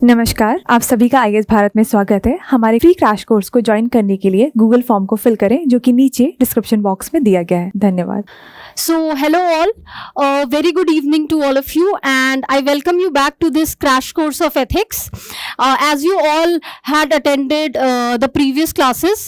नमस्कार, आप सभी का आईएएस भारत में स्वागत है। हमारे फ्री क्रैश कोर्स को ज्वाइन करने के लिए गूगल फॉर्म को फिल करें जो कि नीचे डिस्क्रिप्शन बॉक्स में दिया गया है। धन्यवाद। So hello all, very good evening to all of you, and I welcome you back to this crash course of ethics. As you all had attended the previous classes,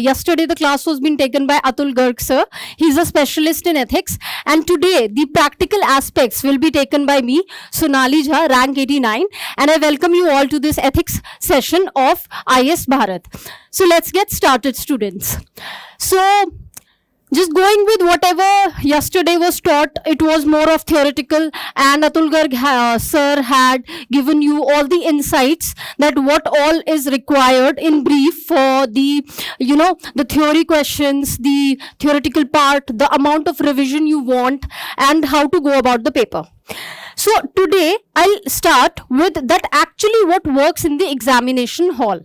yesterday the class was being taken by Atul Garg sir. He's a specialist in ethics, and today the practical aspects will be taken by me, Sonali Jha, rank 89, and I welcome you all to this ethics session of IAS Bharat. So let's get started, students. So just going with whatever yesterday was taught, it was more of theoretical, and Atul Garg sir had given you all the insights that what all is required in brief for the, the theory questions, the theoretical part, the amount of revision you want, and how to go about the paper. So today I'll start with that actually what works in the examination hall.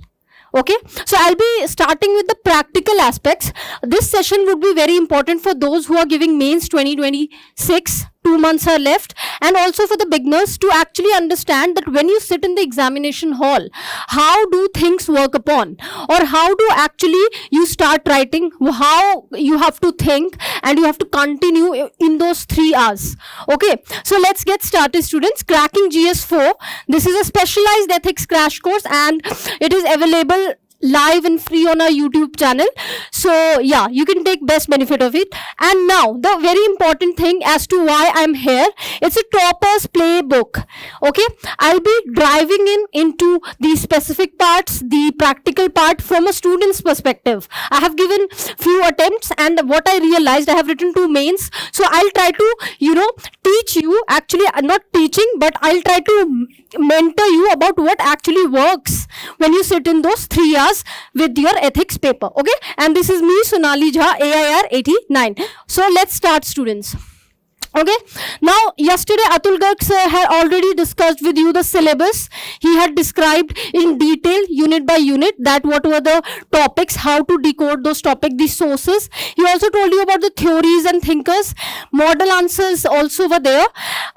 Okay, so I'll be starting with the practical aspects. This session would be very important for those who are giving mains 2026. 2 months are left, and also for the beginners to actually understand that when you sit in the examination hall, how do things work upon, or how do actually you start writing, how you have to think, and you have to continue in those 3 hours. Okay, so let's get started, students. Cracking GS4. This is a specialized ethics crash course, and it is available live and free on our YouTube channel. So yeah, you can take best benefit of it. And now the very important thing as to why I'm here, it's a toppers playbook. Okay, I'll be driving into the specific parts, the practical part from a student's perspective. I have given few attempts, and what I realized, I have written 2 mains. So I'll try to, teach you, actually not teaching, but I'll try to mentor you about what actually works when you sit in those 3 hours with your ethics paper. Okay, and this is me, Sonali Jha, AIR 89. So let's start, students. Okay, now yesterday Atul Garg sir had already discussed with you the syllabus. He had described in detail, unit by unit, that what were the topics, how to decode those topics, the sources. He also told you about the theories and thinkers. Model answers also were there,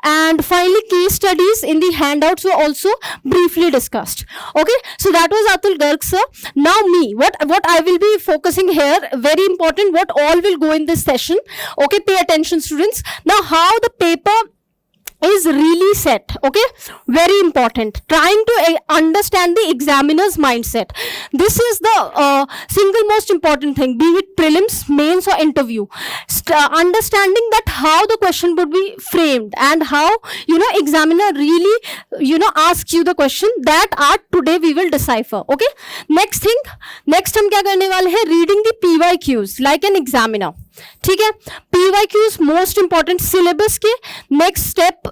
and finally case studies in the handouts were also briefly discussed. Okay, so that was Atul Garg sir. Now me, what I will be focusing here, very important, what all will go in this session. Okay, pay attention, students. Now how the paper is really set. Okay, very important, trying to understand the examiner's mindset. This is the single most important thing, be it prelims, mains or interview. Understanding that how the question would be framed, and how examiner really asks you the question, that art today we will decipher. Okay, next हम क्या करने वाले हैं, reading the PYQs like an examiner. ठीक है, PYQs most important, syllabus के next step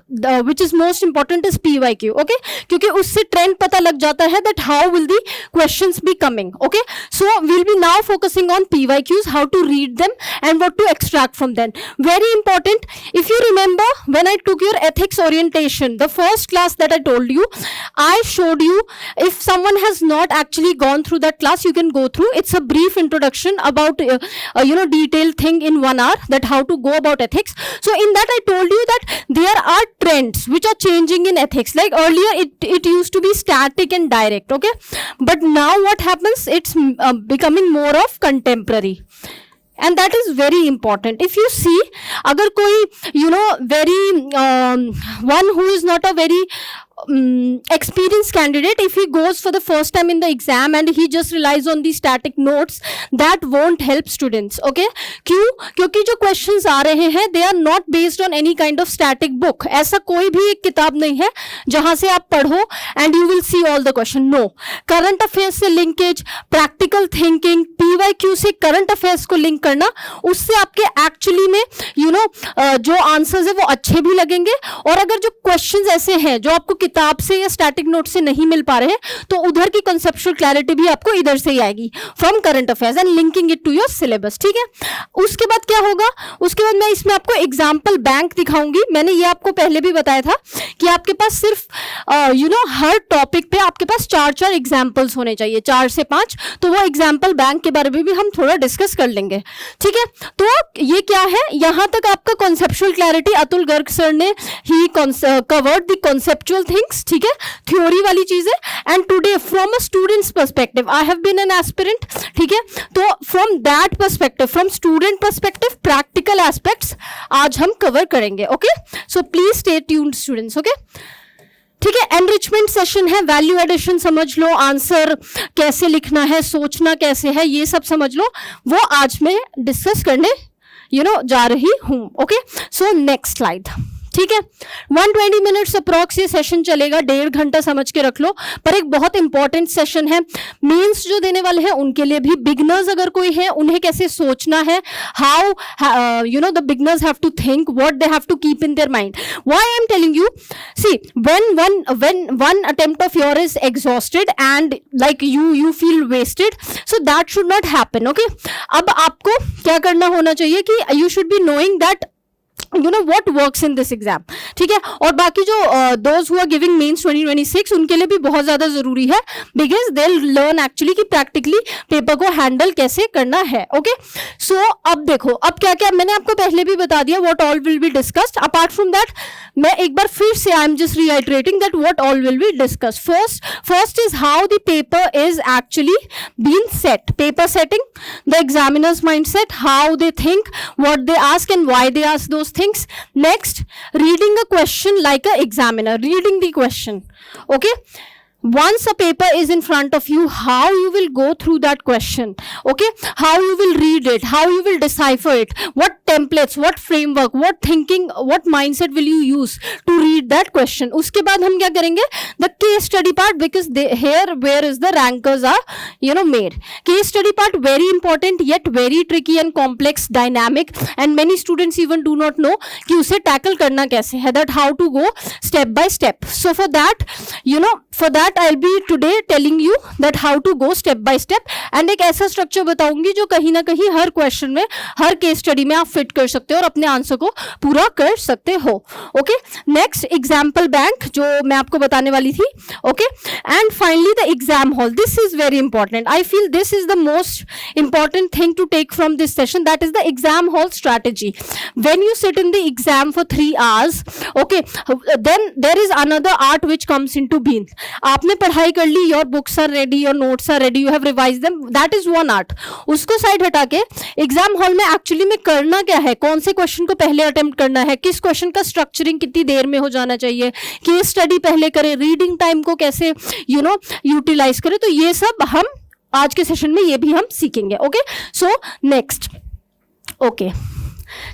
which is most important is PYQ. okay, क्योंकि उससे trend पता लग जाता है that how will the questions be coming. okay, so we'll be now focusing on PYQs, how to read them and what to extract from them. Very important, if you remember when I took your ethics orientation, the first class that I told you, I showed you, if someone has not actually gone through that class, you can go through. It's a brief introduction about detailed thing in 1 hour, that how to go about ethics. So in that I told you that there are trends which are changing in ethics. Like earlier it used to be static and direct. Okay, but now what happens, it's becoming more of contemporary, and that is very important. If you see, agar koi very one who is not a very experienced candidate, if he goes for the first time in the exam and he just relies on the static notes, that won't help students. okay, क्योंकि जो questions आ रहे हैं, they are not based on any kind of static book. ऐसा कोई भी एक किताब नहीं है जहां से आप पढ़ो and you will see all the question. no, current affairs से linkage, practical thinking, PYQ से current affairs को link करना, उससे आपके actually में जो answers है वो अच्छे भी लगेंगे, और अगर जो questions ऐसे हैं जो आपको किताब से या स्टैटिक नोट से नहीं मिल पा रहे हैं, तो उधर की कंसेप्चुअल क्लैरिटी भी आपको इधर से ही आएगी, from current affairs and linking it to your syllabus. ठीक है, उसके बाद क्या होगा, उसके बाद मैं इसमें आपको एग्जांपल बैंक दिखाऊंगी. मैंने ये आपको पहले भी बताया था कि आपके पास सिर्फ हर टॉपिक पे आपके पास 4 एग्जाम्पल्स होने चाहिए, 4 से 5. तो वो एग्जाम्पल बैंक के बारे में भी हम थोड़ा डिस्कस कर लेंगे. ठीक है, तो ये क्या है, यहां तक आपका conceptual clarity Atul Garg sir ने ही कवर्ड द कॉन्सेप्चुअल थिंग्स, ठीक है, थ्योरी वाली चीजें. And today from a students perspective, I have been an aspirant, ठीक है, तो from that perspective, from student perspective, practical aspects आज हम कवर करेंगे. Okay, so please stay tuned students. Okay, ठीक है. एनरिचमेंट सेशन है, वैल्यू एडिशन समझ लो, आंसर कैसे लिखना है, सोचना कैसे है, ये सब समझ लो. वो आज मैं डिस्कस करने जा रही हूँ. Okay, so next slide. ठीक है, 120 मिनट्स अप्रॉक्स ये सेशन चलेगा, 1.5 घंटा समझ के रख लो. पर एक बहुत इंपॉर्टेंट सेशन है. मेंस जो देने वाले हैं उनके लिए भी, बिगनर्स अगर कोई है उन्हें कैसे सोचना है, how the beginners have to think, what they have to keep in their mind. Why I am telling you, see when one attempt of yours is exhausted and like you feel wasted, so that should not happen. Okay, अब आपको क्या करना होना चाहिए कि you should be knowing that what works in this exam. ठीक है, और बाकी जो those who are giving mains 2026 उनके लिए भी बहुत ज्यादा जरूरी है, because they'll learn actually कि practically पेपर को हैंडल कैसे करना है. ओके, सो अब देखो, अब क्या क्या मैंने आपको पहले भी बता दिया, what all will be discussed. apart from that मैं एक बार फिर से I am just reiterating that what all will be discussed. First is how the paper is actually being set, paper setting, the examiner's mindset, how they think, what they ask and why they ask those things. Next, reading a question like a examiner, reading the question. Okay, once a paper is in front of you, how you will go through that question. Okay, how you will read it, how you will decipher it, what templates, what framework, what thinking, what mindset will you use to read that question. उसके बाद हम क्या करेंगे, the case study part, because here where is the rankers are made. Case study part very important yet very tricky and complex, dynamic, and many students even do not know कि उसे tackle करना कैसे है, that how to go step by step. So for that I'll be today telling you that how to go step by step, and एक ऐसा structure बताऊंगी जो कहीं ना कहीं हर क्वेश्चन में, हर केस स्टडी में आप फिट कर सकते हो और अपने आंसर को पूरा कर सकते हो. ओके, नेक्स्ट एग्जाम्पल बैंक जो मैं आपको बताने वाली थी. Okay, and finally the exam hall. This is very important. I feel this is the most important thing to take from this session, that is the exam hall strategy. When you sit in the exam for 3 hours, okay, then there is another art which comes into being. आपने पढ़ाई कर ली, your books are ready, your notes are ready, you have revise them, that is one art. उसको side हटा के exam hall में actually में करना क्या है, कौन से क्वेश्चन को पहले अटेम्प्ट करना है, किस क्वेश्चन का स्ट्रक्चरिंग कितनी देर में हो जाना चाहिए, केस स्टडी पहले करें, रीडिंग टाइम को कैसे यूटिलाइज करें. तो ये सब हम आज के सेशन में ये भी हम सीखेंगे. Okay, so next. ओके,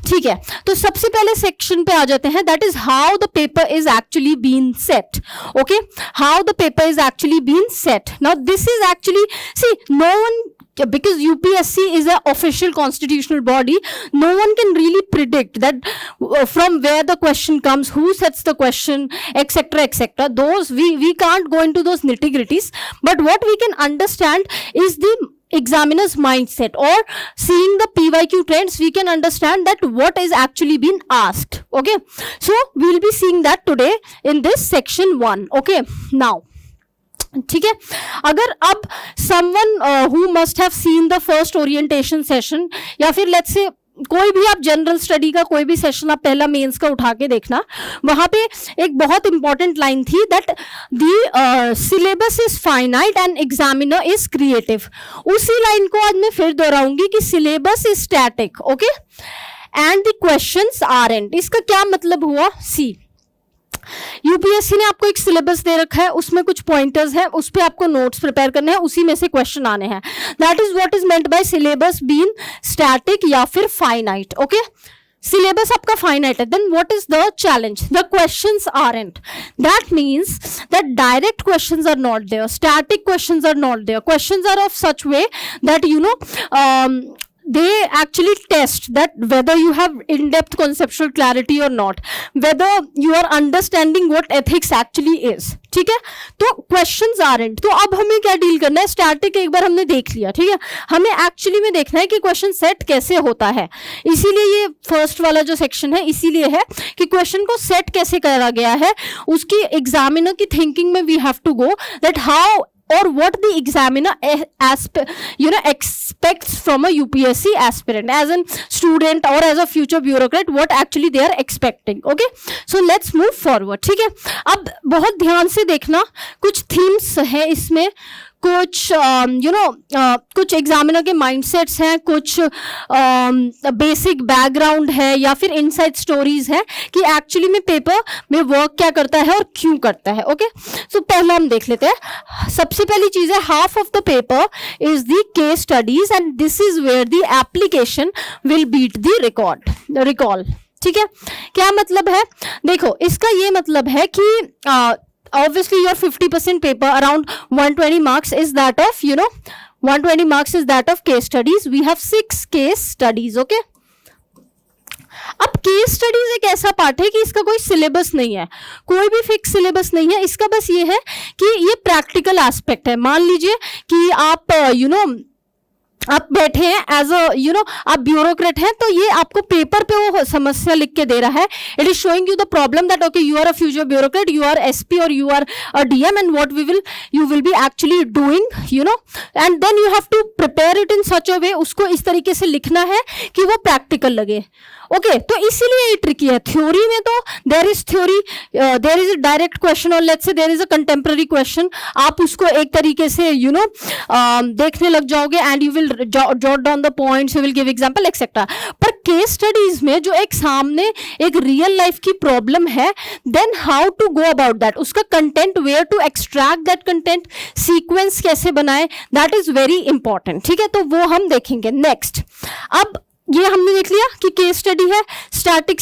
ठीक है, तो सबसे पहले सेक्शन पे आ जाते हैं, that is how the paper is actually been set. Okay, how the paper is actually been set. Now this is actually, see, no one, because UPSC is an official constitutional body, no one can really predict that from where the question comes, who sets the question, etc. Those we can't go into those nitty-gritties, but what we can understand is the examiner's mindset, or seeing the PYQ trends we can understand that what is actually been asked. Okay, so we'll be seeing that today in this section 1. Okay, now ठीक है, अगर अब someone who must have seen the first orientation session, या फिर let's say कोई भी आप general study का कोई भी सेशन आप पहला मेंस का उठा के देखना, वहां पे एक बहुत इंपॉर्टेंट लाइन थी that the syllabus is finite and examiner is creative. उसी लाइन को आज मैं फिर दोहराऊंगी कि syllabus is static, okay, and the questions aren't. इसका क्या मतलब हुआ, सी, यूपीएससी ने आपको एक सिलेबस दे रखा है, उसमें कुछ पॉइंटर्स हैं, उस पे आपको नोट्स प्रिपेयर करने हैं, उसी में से क्वेश्चन आने हैं. That is what is meant by syllabus being static या फिर फाइनाइट. ओके, सिलेबस आपका फाइनाइट है, then what is the challenge, the questions aren't. That means that direct questions are not there, static questions are not there. Questions are of such way that they actually test that whether you have in-depth conceptual clarity or not, whether you are understanding what ethics actually is. ठीक है, तो questions aren't. तो अब हमें क्या deal करना है, static एक बार हमने देख लिया, ठीक है, हमें एक्चुअली में देखना है कि क्वेश्चन सेट कैसे होता है. इसीलिए ये फर्स्ट वाला जो सेक्शन है इसीलिए है कि क्वेश्चन को सेट कैसे करा गया है, उसकी एग्जामिनर की थिंकिंग में we have to go that how or what the examiner expects from a UPSC aspirant, as a student or as a future bureaucrat, what actually they are expecting. Okay, so let's move forward. ठीक है, अब बहुत ध्यान से देखना, कुछ themes है इसमें, कुछ कुछ एग्जामिनर के माइंडसेट्स हैं, कुछ बेसिक बैकग्राउंड है या फिर इनसाइड स्टोरीज है कि एक्चुअली में पेपर में वर्क क्या करता है और क्यों करता है. ओके, सो पहला हम देख लेते हैं. सबसे पहली चीज है, half of the paper is the case studies and this is where the application will beat the recall. ठीक है, क्या मतलब है? देखो, इसका ये मतलब है कि obviously your 50% paper, around 120 marks is that of 120 marks is that of case studies. We have 6 case studies. Okay, अब केस स्टडीज एक ऐसा पार्ट है कि इसका कोई सिलेबस नहीं है, कोई भी फिक्स सिलेबस नहीं है इसका. बस ये है कि ये प्रैक्टिकल एस्पेक्ट है. मान लीजिए कि आप आप बैठे हैं एज आप ब्यूरोक्रेट हैं, तो ये आपको पेपर पे वो समस्या लिख के दे रहा है. It is showing you the problem that okay, you are a future bureaucrat, you are SP और you are a DM, and what you will be actually doing, and then you have to prepare it in such a way, उसको इस तरीके से लिखना है कि वो practical लगे. ओके, तो इसीलिए ये ट्रिकी है. थ्योरी में तो there is theory, there is a direct question और let's say there is a contemporary question, आप उसको एक तरीके से देखने लग जाओगे and you will jot down the points, you will give example etcetera. पर केस स्टडीज में जो एक सामने एक रियल लाइफ की प्रॉब्लम है, then how to go about that, उसका content, where to extract that content, sequence कैसे बनाए, दैट इज वेरी इंपॉर्टेंट. ठीक है, तो वो हम देखेंगे. नेक्स्ट, अब ये हमने देख लिया कि केस स्टडी है, स्टैटिक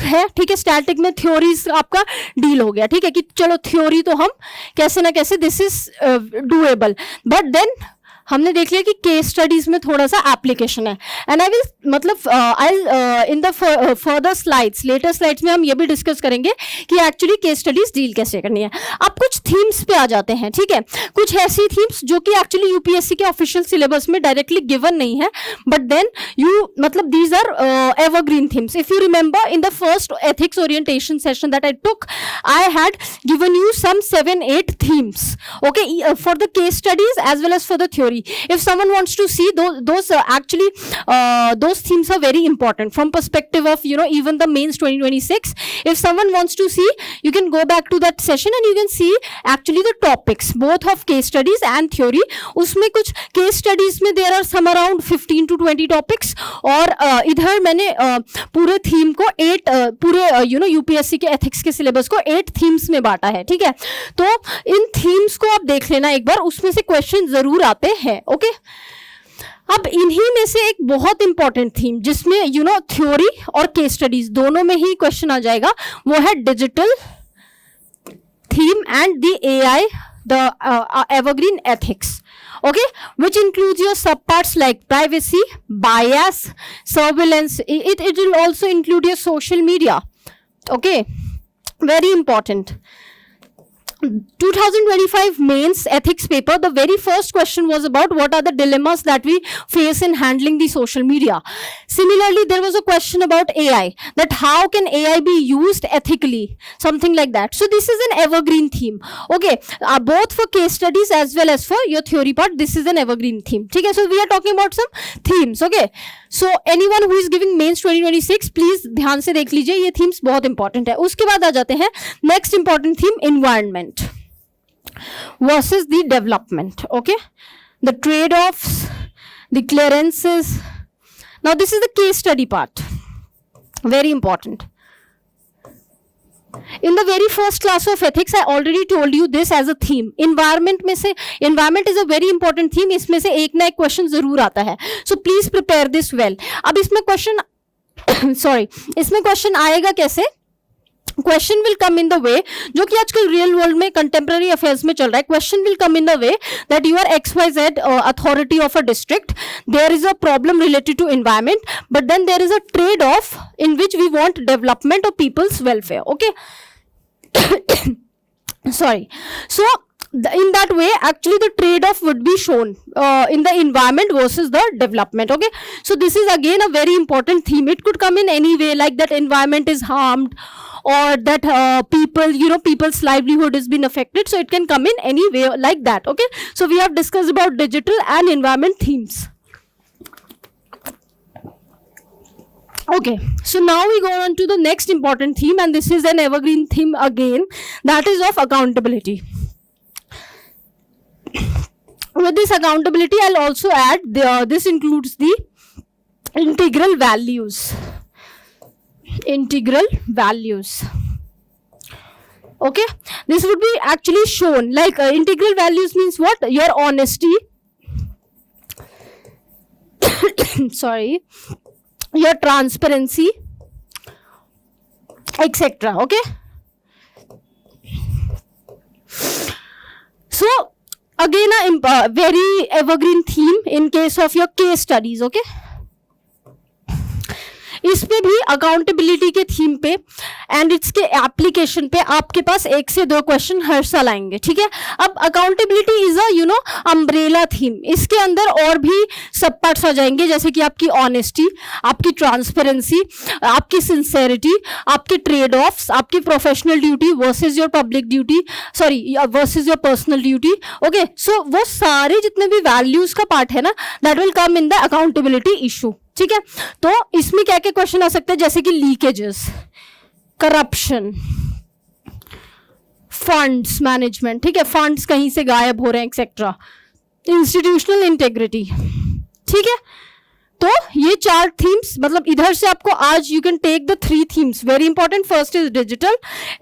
है. ठीक है, स्टैटिक में थ्योरीज आपका डील हो गया. ठीक है, कि चलो थ्योरी तो हम कैसे ना कैसे this is doable, but then हमने देख लिया कि केस स्टडीज में थोड़ा सा एप्लीकेशन है. And I will I in the further slides, later slides में हम ये भी डिस्कस करेंगे कि एक्चुअली केस स्टडीज डील कैसे करनी है. अब कुछ थीम्स पे आ जाते हैं. ठीक है, कुछ ऐसी थीम्स जो कि एक्चुअली यूपीएससी के ऑफिशियल सिलेबस में डायरेक्टली गिवन नहीं है, but then these are evergreen themes. If you remember in the first ethics orientation session that I took, I had given you some 7-8 themes, okay, for the case studies as well as for the theory. If someone wants to see those actually those themes are very important from perspective of even the mains 2026. If someone wants to see, you can go back to that session and you can see actually the topics both of case studies and theory. उसमें कुछ case studies में there are some around 15 to 20 topics, और इधर मैंने पूरे theme को 8 पूरे UPSC के एथिक्स के सिलेबस को 8 थीम्स में बांटा है. ठीक है, तो इन थीम्स को आप देख लेना एक बार, उसमें से क्वेश्चन जरूर आते हैं. ओके, अब इन्हीं में से एक बहुत इंपॉर्टेंट थीम जिसमें थ्योरी और केस स्टडीज दोनों में ही क्वेश्चन आ जाएगा, वो है digital theme and the AI, the evergreen ethics. Okay, which includes your subparts like privacy, bias, surveillance. It will also include your social media. Okay, very important. 2025 mains ethics paper, the very first question was about what are the dilemmas that we face in handling the social media. Similarly, there was a question about AI, that how can AI be used ethically, something like that. So this is an evergreen theme. Okay, both for case studies as well as for your theory part, this is an evergreen theme. Okay, so we are talking about some themes. Okay, so anyone who is giving mains 2026, please ध्यान से देख लीजिए, ये themes बहुत important है. उसके बाद आ जाते हैं next important theme, environment versus the development. Okay, the trade-offs, the clearances. Now this is the case study part, very important. In the very first class of ethics, I already told you this as a theme. Environment में से, environment is a very important theme. इसमें से एक ना एक question जरूर आता है. So please prepare this well. अब इसमें question इसमें question आएगा कैसे? Question will come in the way, जो कि आजकल real world में contemporary affairs में चल रहा है. Question will come in the way that you are XYZ authority of a district. There is a problem related to environment, but then there is a trade-off in which we want development of people's welfare. Okay. Sorry. So in that way, actually the trade-off would be shown in the environment versus the development. Okay, so this is again a very important theme. It could come in any way, like that environment is harmed, or that people's livelihood has been affected. So it can come in any way like that. Okay, so we have discussed about digital and environment themes. Okay, so now we go on to the next important theme, and this is an evergreen theme again, that is of accountability. With this accountability, I'll also add this includes the integral values. Integral values. Okay, this would be actually shown like integral values means what? Your honesty. Sorry. Your transparency, etc. Okay, so again a very evergreen theme in case of your case studies. Okay, इस पे भी accountability के theme पे and इसके application पे आपके पास 1 से 2 question हर साल आएंगे. ठीक है, अब accountability is a umbrella theme. इसके अंदर और भी सब पार्ट्स आ जाएंगे, जैसे कि आपकी ऑनेस्टी, आपकी ट्रांसपेरेंसी, आपकी सिंसेरिटी, आपके ट्रेड ऑफ्स, आपकी professional duty versus your public duty, sorry versus your personal duty. Okay, so वो सारे जितने भी वैल्यूज का पार्ट है ना, that will come in the accountability issue. ठीक है, तो इसमें क्या क्या क्वेश्चन आ सकते हैं, जैसे कि लीकेजेस, करप्शन, फंड्स मैनेजमेंट. ठीक है, फंड्स कहीं से गायब हो रहे हैं एक्सेट्रा, इंस्टीट्यूशनल इंटेग्रिटी. ठीक है, तो ये 4 थीम्स, मतलब इधर से आपको आज you can take the 3 themes very important. First is digital,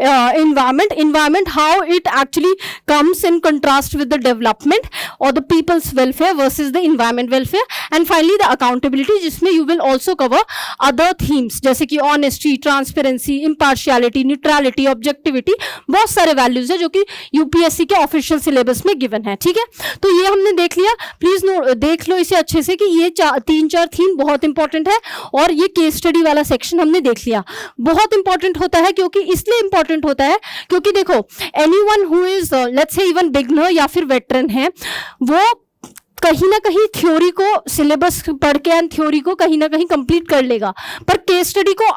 environment, how it actually comes in contrast with the development or the people's welfare versus the environment welfare, and finally the accountability, जिसमें you will also cover other themes जैसे कि honesty, transparency, impartiality, neutrality, objectivity. बहुत सारे values है जो कि UPSC के official syllabus में गिवन है. ठीक है, तो ये हमने देख लिया. प्लीज देख लो इसे अच्छे से कि ये 3-4 थीम बहुत इंपॉर्टेंट है, और ये केस स्टडी वाला सेक्शन हमने देख लिया. बहुत इंपॉर्टेंट होता है, क्योंकि इसलिए इंपॉर्टेंट होता है क्योंकि देखो anyone who is let's say even beginner या फिर वेटरन है, वो कहीं ना कहीं थ्योरी को सिलेबस पढ़ के एंड थ्योरी को कहीं ना कहीं कंप्लीट कर लेगा, पर केस स्टडी को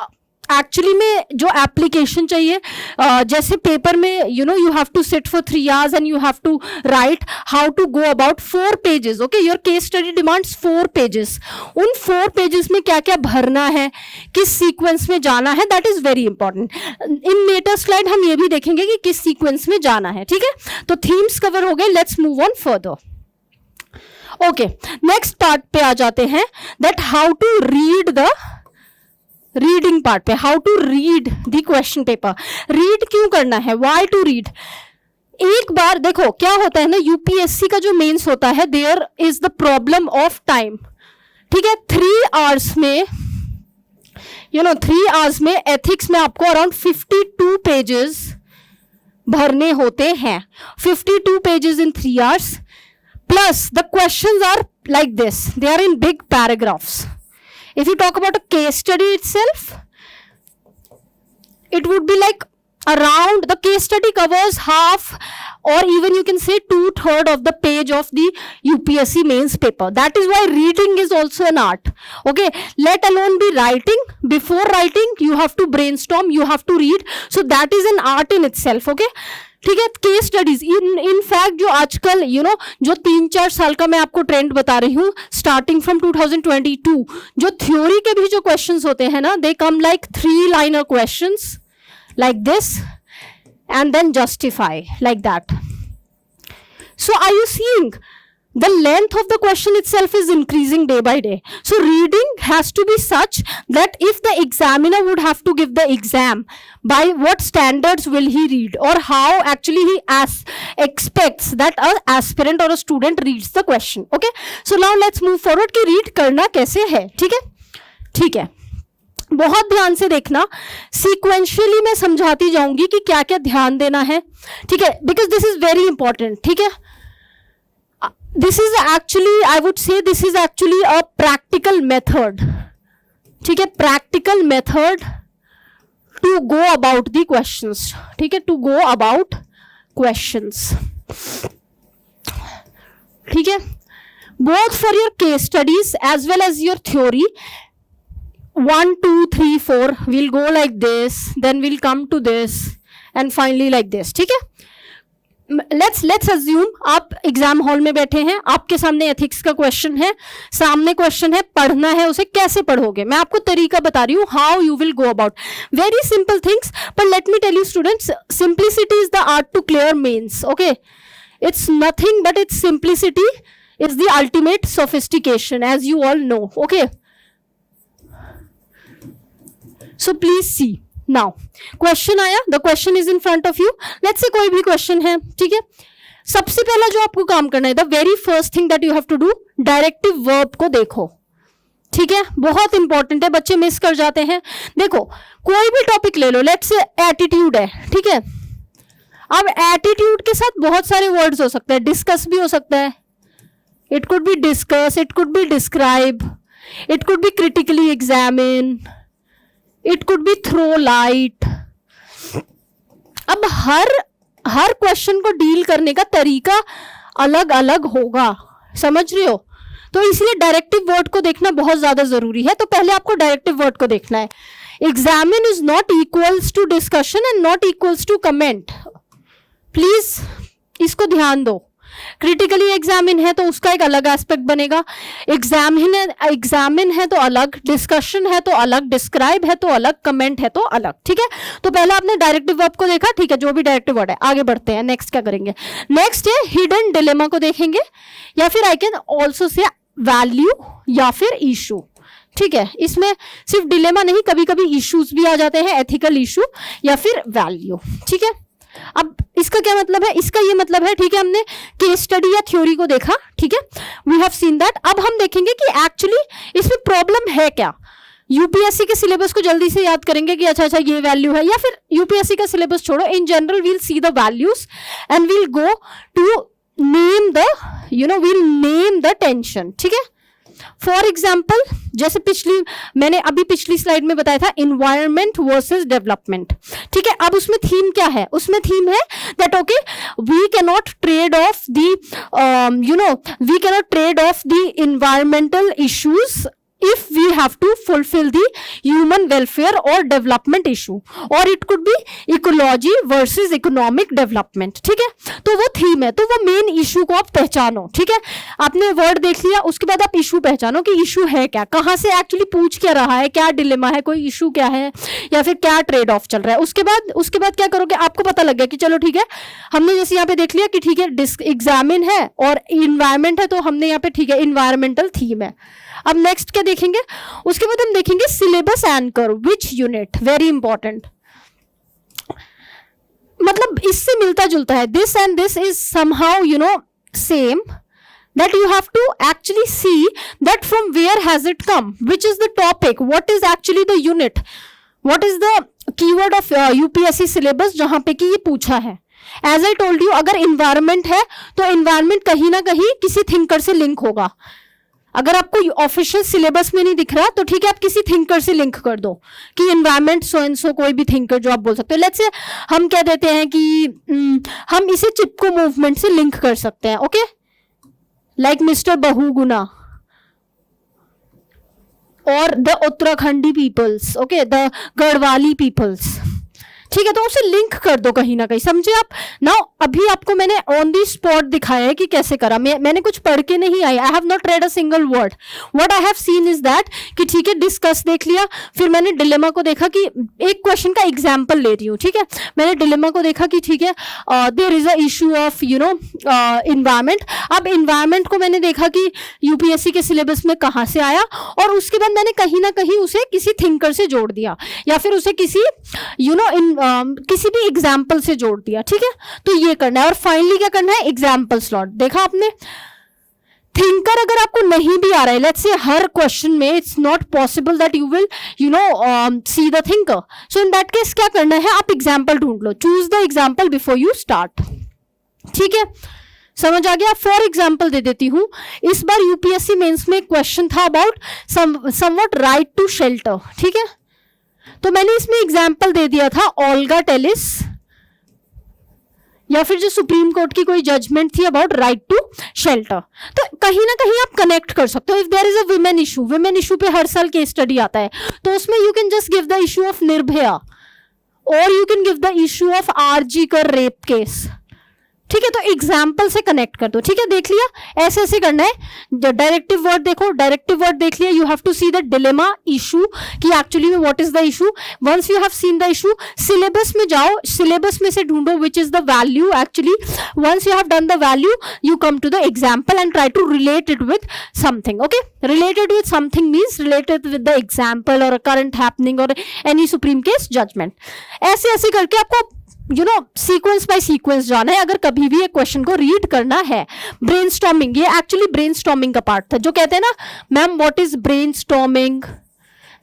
एक्चुअली में जो एप्लीकेशन चाहिए, जैसे पेपर में you have to sit for 3 hours and you have to write how to go about 4 pages. Okay, your case study demands 4 pages. उन 4 pages में क्या क्या भरना है, किस सीक्वेंस में जाना है, that is very important. In later slide हम ये भी देखेंगे कि किस सीक्वेंस में जाना है. ठीक है, तो थीम्स कवर हो गए. Let's move on further. Okay, next part पे आ जाते हैं, that how to read the reading part पे. How to read the question paper. Read क्यों करना है, वाई टू रीड. एक बार देखो क्या होता है ना, यूपीएससी का जो मेंस होता है, there is the problem of time. ठीक है, 3 hours में 3 hours में एथिक्स में आपको अराउंड 52 pages भरने होते हैं. 52 pages in 3 hours, plus the questions are like this, they are in big paragraphs. If you talk about a case study itself, it would be like around, the case study covers half or even you can say 2/3 of the page of the UPSC mains paper. That is why reading is also an art. Okay, let alone be writing. Before writing, you have to brainstorm, you have to read. So that is an art in itself. Okay, ठीक है. Case studies in fact जो आजकल जो 3-4 साल का मैं आपको trend बता रही हूँ, स्टार्टिंग फ्रॉम 2022, जो थ्योरी के भी जो क्वेश्चंस होते हैं ना, they come like 3-liner questions like this and then justify like that. So are you seeing the length of the question itself is increasing day by day. So reading has to be such that if the examiner would have to give the exam, by what standards will he read, or how actually he expects that an aspirant or a student reads the question. Okay, so now let's move forward कि read करना कैसे है. ठीक है, ठीक है, बहुत ध्यान से देखना. सीक्वेंशियली मैं समझाती जाऊंगी कि क्या क्या ध्यान देना है. ठीक है, because this is very important. ठीक है, this is actually, I would say this is actually a practical method. ठीक है, practical method to go about the questions. ठीक है, टू गो अबाउट क्वेश्चंस. ठीक है, both for your case studies as well as your theory. 1 2 3 4 we'll go like this, then we'll come to this and finally like this. ठीक है, let's assume आप exam hall में बैठे हैं, आपके सामने एथिक्स का क्वेश्चन है, सामने क्वेश्चन है, पढ़ना है उसे, कैसे पढ़ोगे? मैं आपको तरीका बता रही हूँ, how you will go about, very simple things. But let me tell you students, simplicity is the art to clear mains. Okay, it's nothing but it's simplicity is the ultimate sophistication, as you all know. Okay, so please see. Now question आया, the question is in front of you. Let's say कोई भी question है, ठीक है. सबसे पहला जो आपको काम करना है, the very first thing that you have to do, directive verb को देखो. ठीक है, बहुत इंपॉर्टेंट है, बच्चे मिस कर जाते हैं. देखो, कोई भी टॉपिक ले लो, लेट्स से एटीट्यूड है, ठीक है. अब एटीट्यूड के साथ बहुत सारे वर्ड्स हो सकते हैं, डिस्कस भी हो सकता है, it could be discuss, it could be describe, it could be critically examine, it could be throw light. अब हर क्वेश्चन को डील करने का तरीका अलग अलग होगा, समझ रहे हो? तो इसलिए डायरेक्टिव वर्ड को देखना बहुत ज्यादा जरूरी है. तो पहले आपको डायरेक्टिव वर्ड को देखना है. Examine is not equals to discussion and not equals to comment. Please इसको ध्यान दो. क्रिटिकली एग्जामिन है तो उसका एक अलग एस्पेक्ट बनेगा, एग्जामिन है तो अलग, डिस्कशन है तो अलग, डिस्क्राइब है तो अलग, कमेंट है तो अलग. ठीक है, तो पहले आपने डायरेक्टिव वर्ब को देखा, ठीक है, जो भी डायरेक्टिव वर्ड है. आगे बढ़ते हैं, नेक्स्ट क्या करेंगे? नेक्स्ट है हिडन डिलेमा को देखेंगे, या फिर I can also say value या फिर इशू. ठीक है, इसमें सिर्फ डिलेमा नहीं, कभी कभी इश्यूज भी आ जाते हैं, एथिकल इशू या फिर वैल्यू. ठीक है, अब इसका क्या मतलब है? इसका ये मतलब है, ठीक है, हमने केस स्टडी या थ्योरी को देखा, ठीक है, वी हैव सीन दैट. अब हम देखेंगे कि एक्चुअली इसमें प्रॉब्लम है क्या. यूपीएससी के सिलेबस को जल्दी से याद करेंगे कि अच्छा ये वैल्यू है, या फिर यूपीएससी का सिलेबस छोड़ो, in general we'll see the values and we'll go to name the, we'll name the tension. ठीक है, फॉर एग्जाम्पल, जैसे मैंने अभी पिछली स्लाइड में बताया था, इन्वायरमेंट वर्सेस डेवलपमेंट. ठीक है, अब उसमें थीम क्या है? उसमें थीम है that okay, we cannot trade off the environmental issues if we have to fulfill the human welfare or development issue, or it could be ecology versus economic development. ठीक है, तो वो थीम है, तो वो मेन इशू को आप पहचानो. ठीक है, आपने वर्ड देख लिया, उसके बाद आप इशू पहचानो कि इशू है क्या, कहाँ से एक्चुअली पूछ क्या रहा है, क्या डिलेमा है, कोई इशू क्या है, या फिर क्या ट्रेड ऑफ चल रहा है. उसके बाद क्या करोगे? आपको पता लग गया कि चलो ठीक है, हमने जैसे यहाँ पे देख लिया कि ठीक है, एग्जामिन है और इन्वायरमेंट है, तो हमने यहाँ पे ठीक है इन्वायरमेंटल थीम है. अब नेक्स्ट क्या देखेंगे? उसके बाद हम देखेंगे syllabus anchor, which unit, very important, मतलब इससे मिलता जुलता है. This and this is somehow same, that you have to actually see that from where has it come, which is the topic, what is actually the unit, what is the keyword of UPSC syllabus जहां पे कि ये पूछा है. As I told you, अगर environment है तो environment कहीं ना कहीं किसी थिंकर से लिंक होगा. अगर आपको ऑफिशियल सिलेबस में नहीं दिख रहा तो ठीक है, आप किसी थिंकर से लिंक कर दो कि एनवायरमेंट सो एंड सो, कोई भी थिंकर जो आप बोल सकते हो. लेट्स से हम क्या देते हैं कि हम इसे चिपको मूवमेंट से लिंक कर सकते हैं. ओके, लाइक मिस्टर बहुगुना और the Uttarakhandi peoples, okay, the Garhwali peoples. ठीक है, तो उसे लिंक कर दो कहीं ना कहीं, समझे आप. नाउ अभी आपको मैंने ऑन दी स्पॉट दिखाया है कि कैसे करा. मैंने कुछ पढ़ के नहीं आई, I have not read a single word. What I have seen is that कि ठीक है, डिस्कस देख लिया, फिर मैंने डिलेमा को देखा कि एक क्वेश्चन का एग्जाम्पल ले रही हूँ. ठीक है, मैंने डिलेमा को देखा कि ठीक है, there is a issue of environment. अब इन्वायरमेंट को मैंने देखा कि यूपीएससी के सिलेबस में कहाँ से आया, और उसके बाद मैंने कहीं ना कहीं उसे किसी थिंकर से जोड़ दिया, या फिर उसे किसी किसी भी एग्जाम्पल से जोड़ दिया. ठीक है, तो ये करना है. और फाइनली क्या करना है? Example slot. देखा आपने, थिंकर अगर आपको नहीं भी आ रहा है, लेट्स से हर क्वेश्चन में it's not possible that you will see the thinker, so in that case क्या करना है? आप एग्जाम्पल ढूंढ लो, choose the example before you start. ठीक है, समझ आ गया? फॉर एग्जाम्पल दे देती हूं, इस बार यूपीएससी मेंस में क्वेश्चन था about somewhat right to shelter. ठीक है, तो मैंने इसमें एग्जाम्पल दे दिया था ओल्गा टेलिस, या फिर जो सुप्रीम कोर्ट की कोई जजमेंट थी अबाउट राइट टू शेल्टर। तो कहीं ना कहीं आप कनेक्ट कर सकते हो। If there is a women issue पे हर साल केस स्टडी आता है, तो उसमें you can just give the issue of Nirbhaya और you can give the issue of RG Kar rape case. ठीक है, तो एग्जाम्पल से कनेक्ट कर दो। ठीक है, देख लिया, ऐसे ऐसे करना है। डायरेक्टिव वर्ड देखो, डायरेक्टिव वर्ड देख लिया, you have to see the dilemma issue कि एक्चुअली में what is the issue. Once you have seen the issue, syllabus में जाओ, सिलेबस में से ढूंढो which is the value actually. Once you have done the value, you come to the example and try to relate it with something. Okay, related with something means related with the example और current happening और any supreme case judgement. ऐसे ऐसे करके आपको sequence bye sequence जाना है अगर कभी भी एक क्वेश्चन को रीड करना है। ब्रेनस्टॉर्मिंग, ये एक्चुअली ब्रेनस्टॉर्मिंग का पार्ट था। जो कहते हैं ना ma'am what is brainstorming,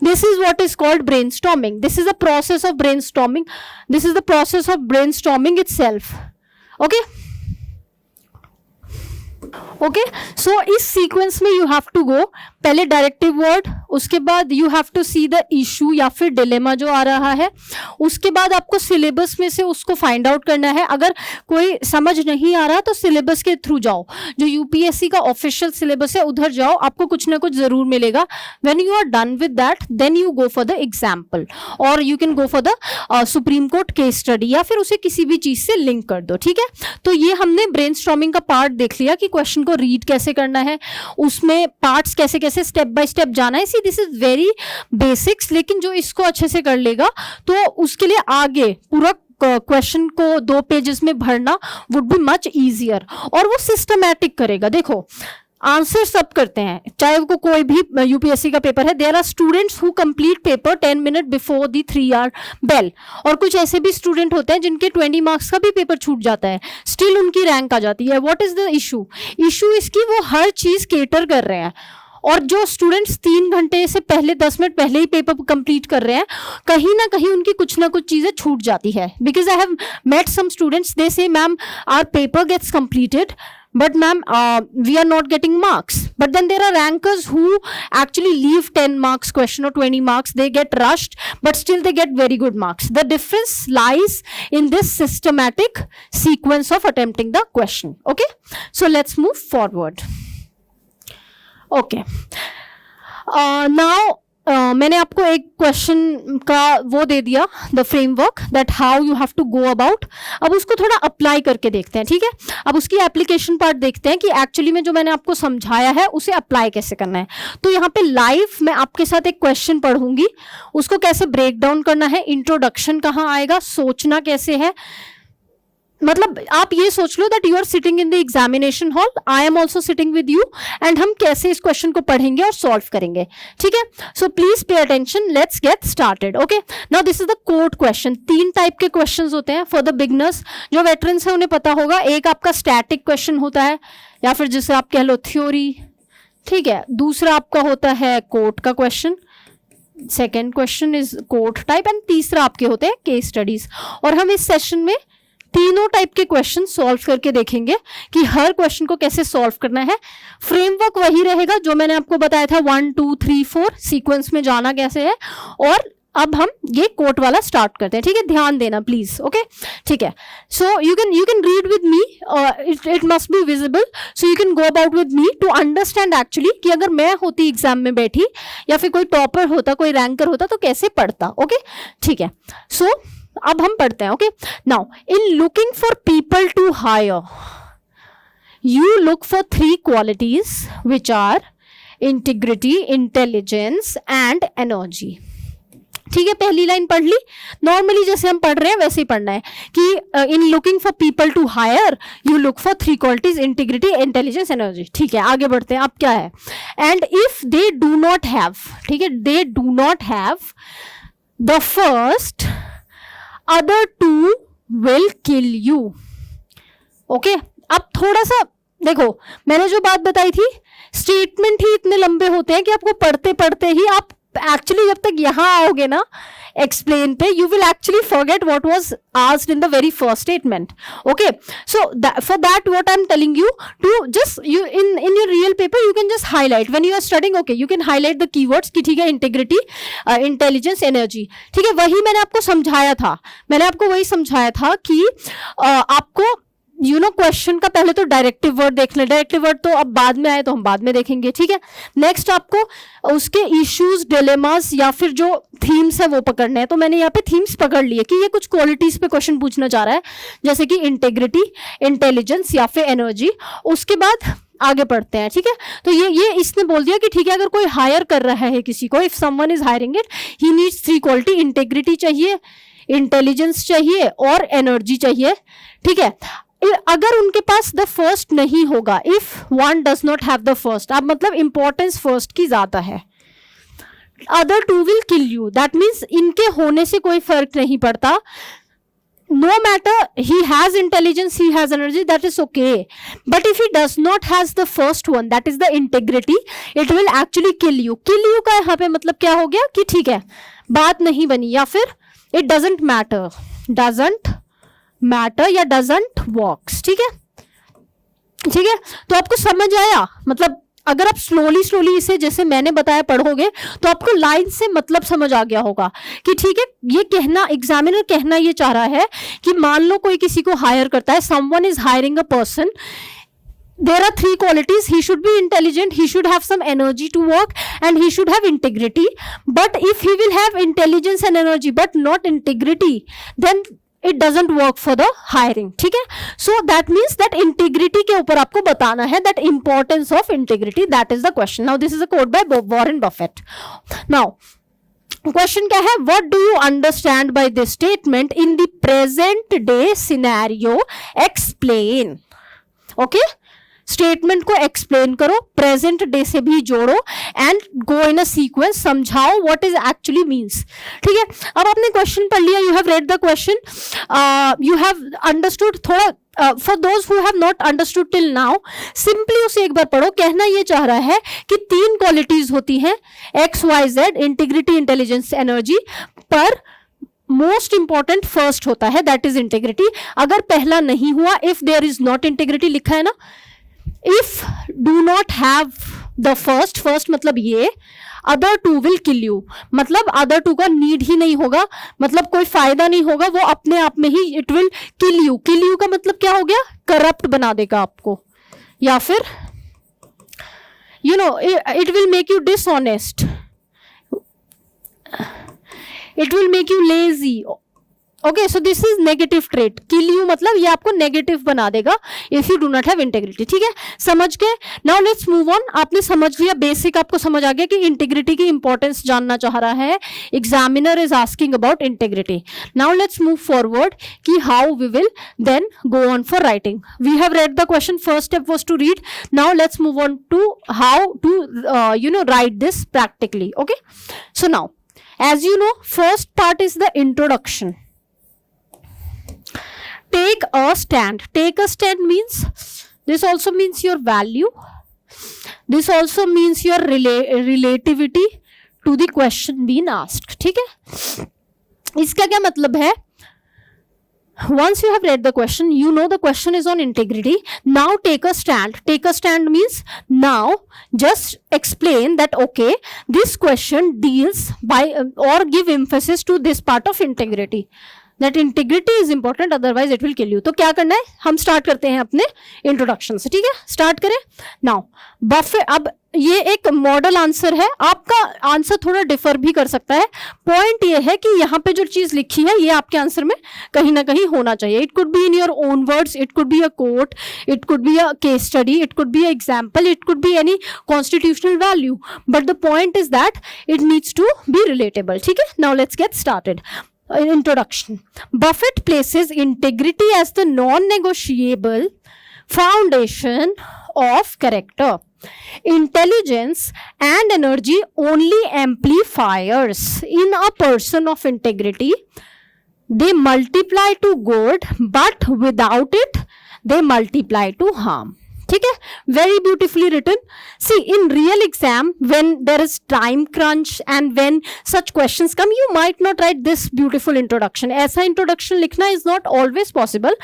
this is what is called brainstorming, this is the process of brainstorming, this is the process of brainstorming itself. Okay okay, so इस सीक्वेंस में you have to गो, पहले directive word, उसके बाद you have to see the issue या फिर dilemma जो आ रहा है, उसके बाद आपको सिलेबस में से उसको फाइंड आउट करना है। अगर कोई समझ नहीं आ रहा तो सिलेबस के थ्रू जाओ, जो यूपीएससी का ऑफिशियल सिलेबस है उधर जाओ, आपको कुछ ना कुछ जरूर मिलेगा। When you are done with that then you go for the example और you can go for the supreme court case study या फिर उसे किसी भी चीज से लिंक कर दो। ठीक है, तो ये हमने ब्रेनस्टॉर्मिंग का पार्ट देख लिया कि क्वेश्चन को रीड कैसे करना है, उसमें पार्ट्स कैसे कैसे स्टेप बाय स्टेप जाना है। See this is very basics, लेकिन जो इसको अच्छे से कर लेगा तो उसके लिए आगे पूरा क्वेश्चन को 2 पेजेस में भरना वुड बी मच इजियर और वो सिस्टमैटिक करेगा। देखो आंसर सब करते हैं, चाहे वो कोई भी यूपीएससी का पेपर है। There are students who complete paper 10 minute before the 3 hour bell, और कुछ ऐसे भी स्टूडेंट होते हैं जिनके 20 मार्क्स का भी पेपर छूट जाता है, स्टिल उनकी रैंक आ जाती है। What is the issue? Issue इसकी वो हर चीज केटर कर रहे हैं, और जो स्टूडेंट्स 3 घंटे से पहले 10 मिनट पहले ही पेपर कंप्लीट कर रहे हैं, कहीं ना कहीं उनकी कुछ ना कुछ चीजें छूट जाती है। Because I have met some students, they say ma'am our paper gets completed but ma'am we are not getting marks, but then there are rankers who actually leave 10 marks question or 20 marks, they get rushed but still they get very good marks. The difference lies in this systematic sequence of attempting the question. Okay, so let's move forward. Okay, now मैंने आपको एक question का वो दे दिया, the framework that how you have to go about. अब उसको थोड़ा अप्लाई करके देखते हैं। ठीक है, अब उसकी एप्लीकेशन पार्ट देखते हैं कि एक्चुअली में जो मैंने आपको समझाया है उसे अप्लाई कैसे करना है। तो यहाँ पे लाइव मैं आपके साथ एक क्वेश्चन पढ़ूंगी, उसको कैसे ब्रेक डाउन करना है, इंट्रोडक्शन कहाँ आएगा, सोचना कैसे है। मतलब आप ये सोच लो that you are sitting in the examination hall, I am also sitting with you, and हम कैसे इस क्वेश्चन को पढ़ेंगे और सॉल्व करेंगे। ठीक है, so please pay attention, let's get started. Okay, now this is the code question. 3 type के क्वेश्चंस होते हैं फॉर द बिगनर्स। जो वेटरन्स है उन्हें पता होगा, एक आपका स्टैटिक क्वेश्चन होता है या फिर जिसे आप कह लो थ्योरी। ठीक है, दूसरा आपका होता है कोर्ट का question, second question is court type, and तीसरा आपके होते हैं केस स्टडीज। और हम इस सेशन में तीनों टाइप के क्वेश्चन सॉल्व करके देखेंगे कि हर क्वेश्चन को कैसे सॉल्व करना है। फ्रेमवर्क वही रहेगा जो मैंने आपको बताया था, 1 2 3 4 सीक्वेंस में जाना कैसे है। और अब हम ये कोट वाला स्टार्ट करते हैं। ठीक है, ध्यान देना प्लीज। ओके, ठीक है, so you can read with me, it must be visible, so you can go about with me to understand actually कि अगर मैं होती एग्जाम में बैठी या फिर कोई टॉपर होता, कोई रैंकर होता तो कैसे पढ़ता। ओके, ठीक है, सो अब हम पढ़ते हैं। Okay, now in looking for people to hire you look for 3 qualities which are integrity, intelligence and energy. ठीक है, पहली लाइन पढ़ ली, नॉर्मली जैसे हम पढ़ रहे हैं वैसे ही पढ़ना है कि in looking for people to hire you look for 3 qualities, integrity, intelligence, energy. ठीक है, आगे बढ़ते हैं। अब क्या है, and if they do not have, ठीक है, they do not have the first, other 2 will kill you. Okay, अब थोड़ा सा देखो, मैंने जो बात बताई थी, स्टेटमेंट ही इतने लंबे होते हैं कि आपको पढ़ते पढ़ते ही आप एक्चुअली जब तक यहाँ आओगे ना explain पे, you will actually forget what was asked in the very first statement. Okay, so for that what I'm telling you to just you in your real paper you can just highlight when you are studying. Okay, you can highlight the keywords कि ठीक है integrity, intelligence, energy. ठीक है, वही मैंने आपको समझाया था, मैंने आपको वही समझाया था कि आपको क्वेश्चन का पहले तो डायरेक्टिव वर्ड देख लें, डायरेक्टिव वर्ड तो अब बाद में आए तो हम बाद में देखेंगे. ठीक है, नेक्स्ट आपको उसके इश्यूज, डिलेमास या फिर जो थीम्स है वो पकड़ने हैं. तो मैंने यहाँ पे थीम्स पकड़ लिए कि ये कुछ क्वालिटीज पे क्वेश्चन पूछना चाह रहा है, जैसे कि इंटेग्रिटी, इंटेलिजेंस या फिर एनर्जी. उसके बाद आगे पढ़ते हैं. ठीक है, तो ये इसने बोल दिया कि ठीक है, अगर कोई हायर कर रहा है किसी को, if someone is hiring it, he needs 3 quality. Integrity चाहिए, इंटेलिजेंस चाहिए और एनर्जी चाहिए. ठीक है, अगर उनके पास द फर्स्ट नहीं होगा, if one does not have the first, अब मतलब इंपॉर्टेंस फर्स्ट की ज्यादा है, other 2 will kill you. That means इनके होने से कोई फर्क नहीं पड़ता. No matter he has intelligence, he has energy, that is okay. But if he does not has the first one, that is the integrity, it will actually kill you. Kill you का यहाँ पे मतलब क्या हो गया कि ठीक है, बात नहीं बनी, या फिर it doesn't matter या doesn't works. ठीक है, ठीक है, तो आपको समझ आया. मतलब अगर आप स्लोली इसे जैसे मैंने बताया पढ़ोगे तो आपको लाइन से मतलब समझ आ गया होगा कि ठीक है, ये कहना, एग्जामिनर कहना ये चाह रहा है कि मान लो कोई किसी को हायर करता है, someone is hiring a person, there are 3 qualities. He should be intelligent, he should have some energy to work, and he should have integrity. But if he will have intelligence and energy but not integrity, then it doesn't work for the hiring. ठीक है, so that means that integrity के ऊपर आपको बताना है, that importance of integrity, that is the question. Now this is a quote by Warren Buffett. Now question क्या है, what do you understand by this statement in the present day scenario? Explain. Okay, statement को explain करो, present day से भी जोड़ो and go in a sequence, समझाओ what is actually means. ठीक है, अब आपने क्वेश्चन पढ़ लिया, you have read the question, you have understood. थोड़ा for those who have not understood till now, simply उसे एक बार पढ़ो. कहना ये चाह रहा है कि 3 क्वालिटीज होती हैं, X Y Z, integrity, intelligence, energy, पर मोस्ट इंपॉर्टेंट फर्स्ट होता है, दैट इज इंटीग्रिटी. अगर पहला नहीं हुआ, if there is not integrity लिखा है ना, if do not have the first मतलब ये, other 2 will kill you, मतलब other 2 का नीड ही नहीं होगा, मतलब कोई फायदा नहीं होगा, वो अपने आप में ही it will kill you. kill you का मतलब क्या हो गया, करप्ट बना देगा आपको, या फिर it will make you dishonest, it will make you lazy. Okay, so this is negative trait. Kill you मतलब ये आपको नेगेटिव बना देगा if you do not have integrity. ठीक है, समझ गए. Now let's move on. आपने समझ लिया, बेसिक आपको समझ आ गया कि इंटेग्रिटी की इंपॉर्टेंस जानना चाह रहा है, examiner is asking about integrity. Now let's move forward कि how we will then go on for writing. We have read the question, first step was to read. Now let's move on to how to write this practically. Okay, so now as you know, first part is the introduction. Take a stand. Take a stand means, this also means your value. This also means your relativity to the question being asked. ठीक है, इसका क्या मतलब है? Once you have read the question, you know the question is on integrity. Now take a stand. Take a stand means now just explain that okay, this question deals by or give emphasis to this part of integrity. That integrity is important, otherwise it will kill you. तो क्या करना है, हम start करते हैं अपने introduction से. ठीक है, स्टार्ट करें. नाउ बफेट, अब ये एक मॉडल आंसर है, आपका आंसर थोड़ा डिफर भी कर सकता है. पॉइंट ये है कि यहाँ पे जो चीज लिखी है ये आपके आंसर में कहीं ना कहीं होना चाहिए. It could be in your own words, it could be a quote, it could be a case study, it could be a example, it could be any constitutional value, but the point is that it needs to be relatable. ठीक है, now let's get started. Introduction. Buffett places integrity as the non-negotiable foundation of character. Intelligence and energy only amplifiers in a person of integrity. They multiply to good, but without it, they multiply to harm. ठीक है, very beautifully written. See, in real exam, when there is time crunch and when such questions come, you might not write this beautiful introduction. ऐसा introduction लिखना is not always possible,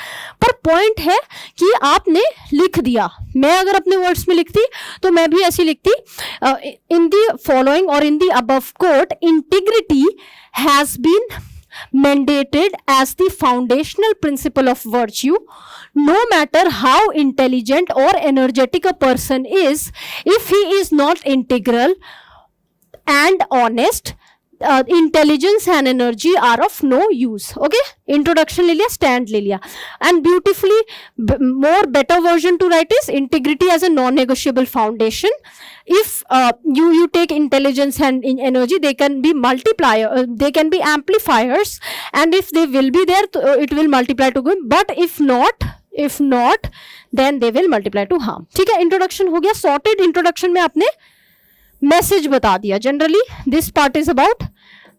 पर point है कि आपने लिख दिया. मैं अगर अपने words में लिखती तो मैं भी ऐसी लिखती, in the following or in the above quote, integrity has been mandated as the foundational principle of virtue. No matter how intelligent or energetic a person is, if he is not integral and honest, intelligence and energy are of no use. Okay, introduction ले लिया, stand ले लिया, and beautifully more better version to write is integrity as a non-negotiable foundation. If you take intelligence and energy, they can be multiplier, they can be amplifiers, and if they will be there, it will multiply to good. But if not, then they will multiply to harm. ठीक है, introduction हो गया sorted. Introduction में आपने message बता दिया. Generally, this part is about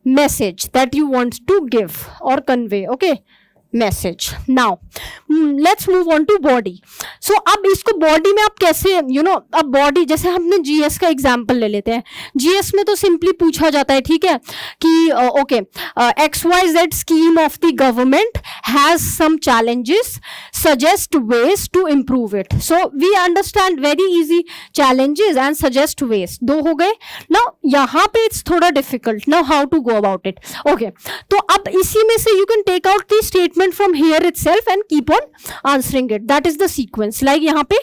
message that you want to give or convey. Okay, message. Now let's move on to body. So अब इसको body में आप कैसे अब body, जैसे हमने GS का example ले लेते हैं. GS में तो simply पूछा जाता है, ठीक है, कि okay, XYZ scheme of the government has some challenges, suggest ways to improve it. So we understand very easy, challenges and suggest ways. दो हो गए. Now यहाँ पे it's थोड़ा difficult. Now how to go about it? Okay, तो अब इसी में से you can take out the statement from here itself and keep on answering it. That is the sequence. Like यहाँ पे,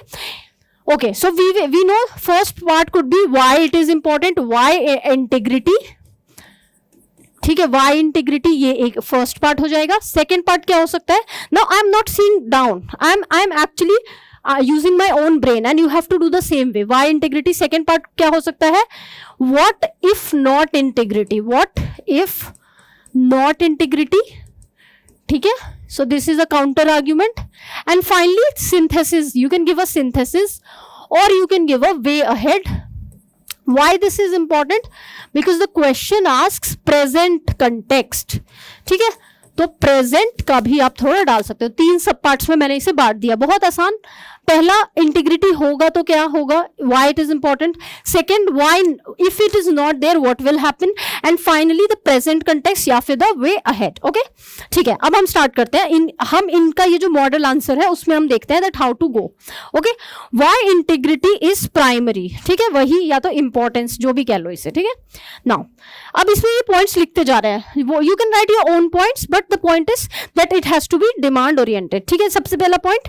okay, so we know first part could be why it is important, why integrity. ठीक है, why integrity ये एक first part हो जाएगा. Second part क्या हो सकता है? Now I am not seeing down. I am actually using my own brain and you have to do the same way. Why integrity? Second part क्या हो सकता है? What if not integrity? What if not integrity? ठीक है, so this is a counter argument. And finally synthesis. You can give a synthesis or you can give a way ahead. Why this is important? Because the question asks present context. ठीक है, तो present का भी आप थोड़ा डाल सकते हो. 3 सब पार्ट्स में मैंने इसे बांट दिया, बहुत आसान. पहला इंटीग्रिटी होगा तो क्या होगा, why it is important. Second, why if it is not there what will happen. And finally the present context या फिर द वे अहेड. ओके, ठीक है, अब हम स्टार्ट करते हैं. हम इनका ये जो मॉडल आंसर है उसमें हम देखते हैं that how to go. Okay, why integrity is primary. ठीक है, वही या तो इंपॉर्टेंस जो भी कह लो इसे. ठीक है, नाउ अब इसमें ये पॉइंट्स लिखते जा रहे हैं. You can write your own points but the point is that it has to be demand oriented. ठीक है, सबसे पहला पॉइंट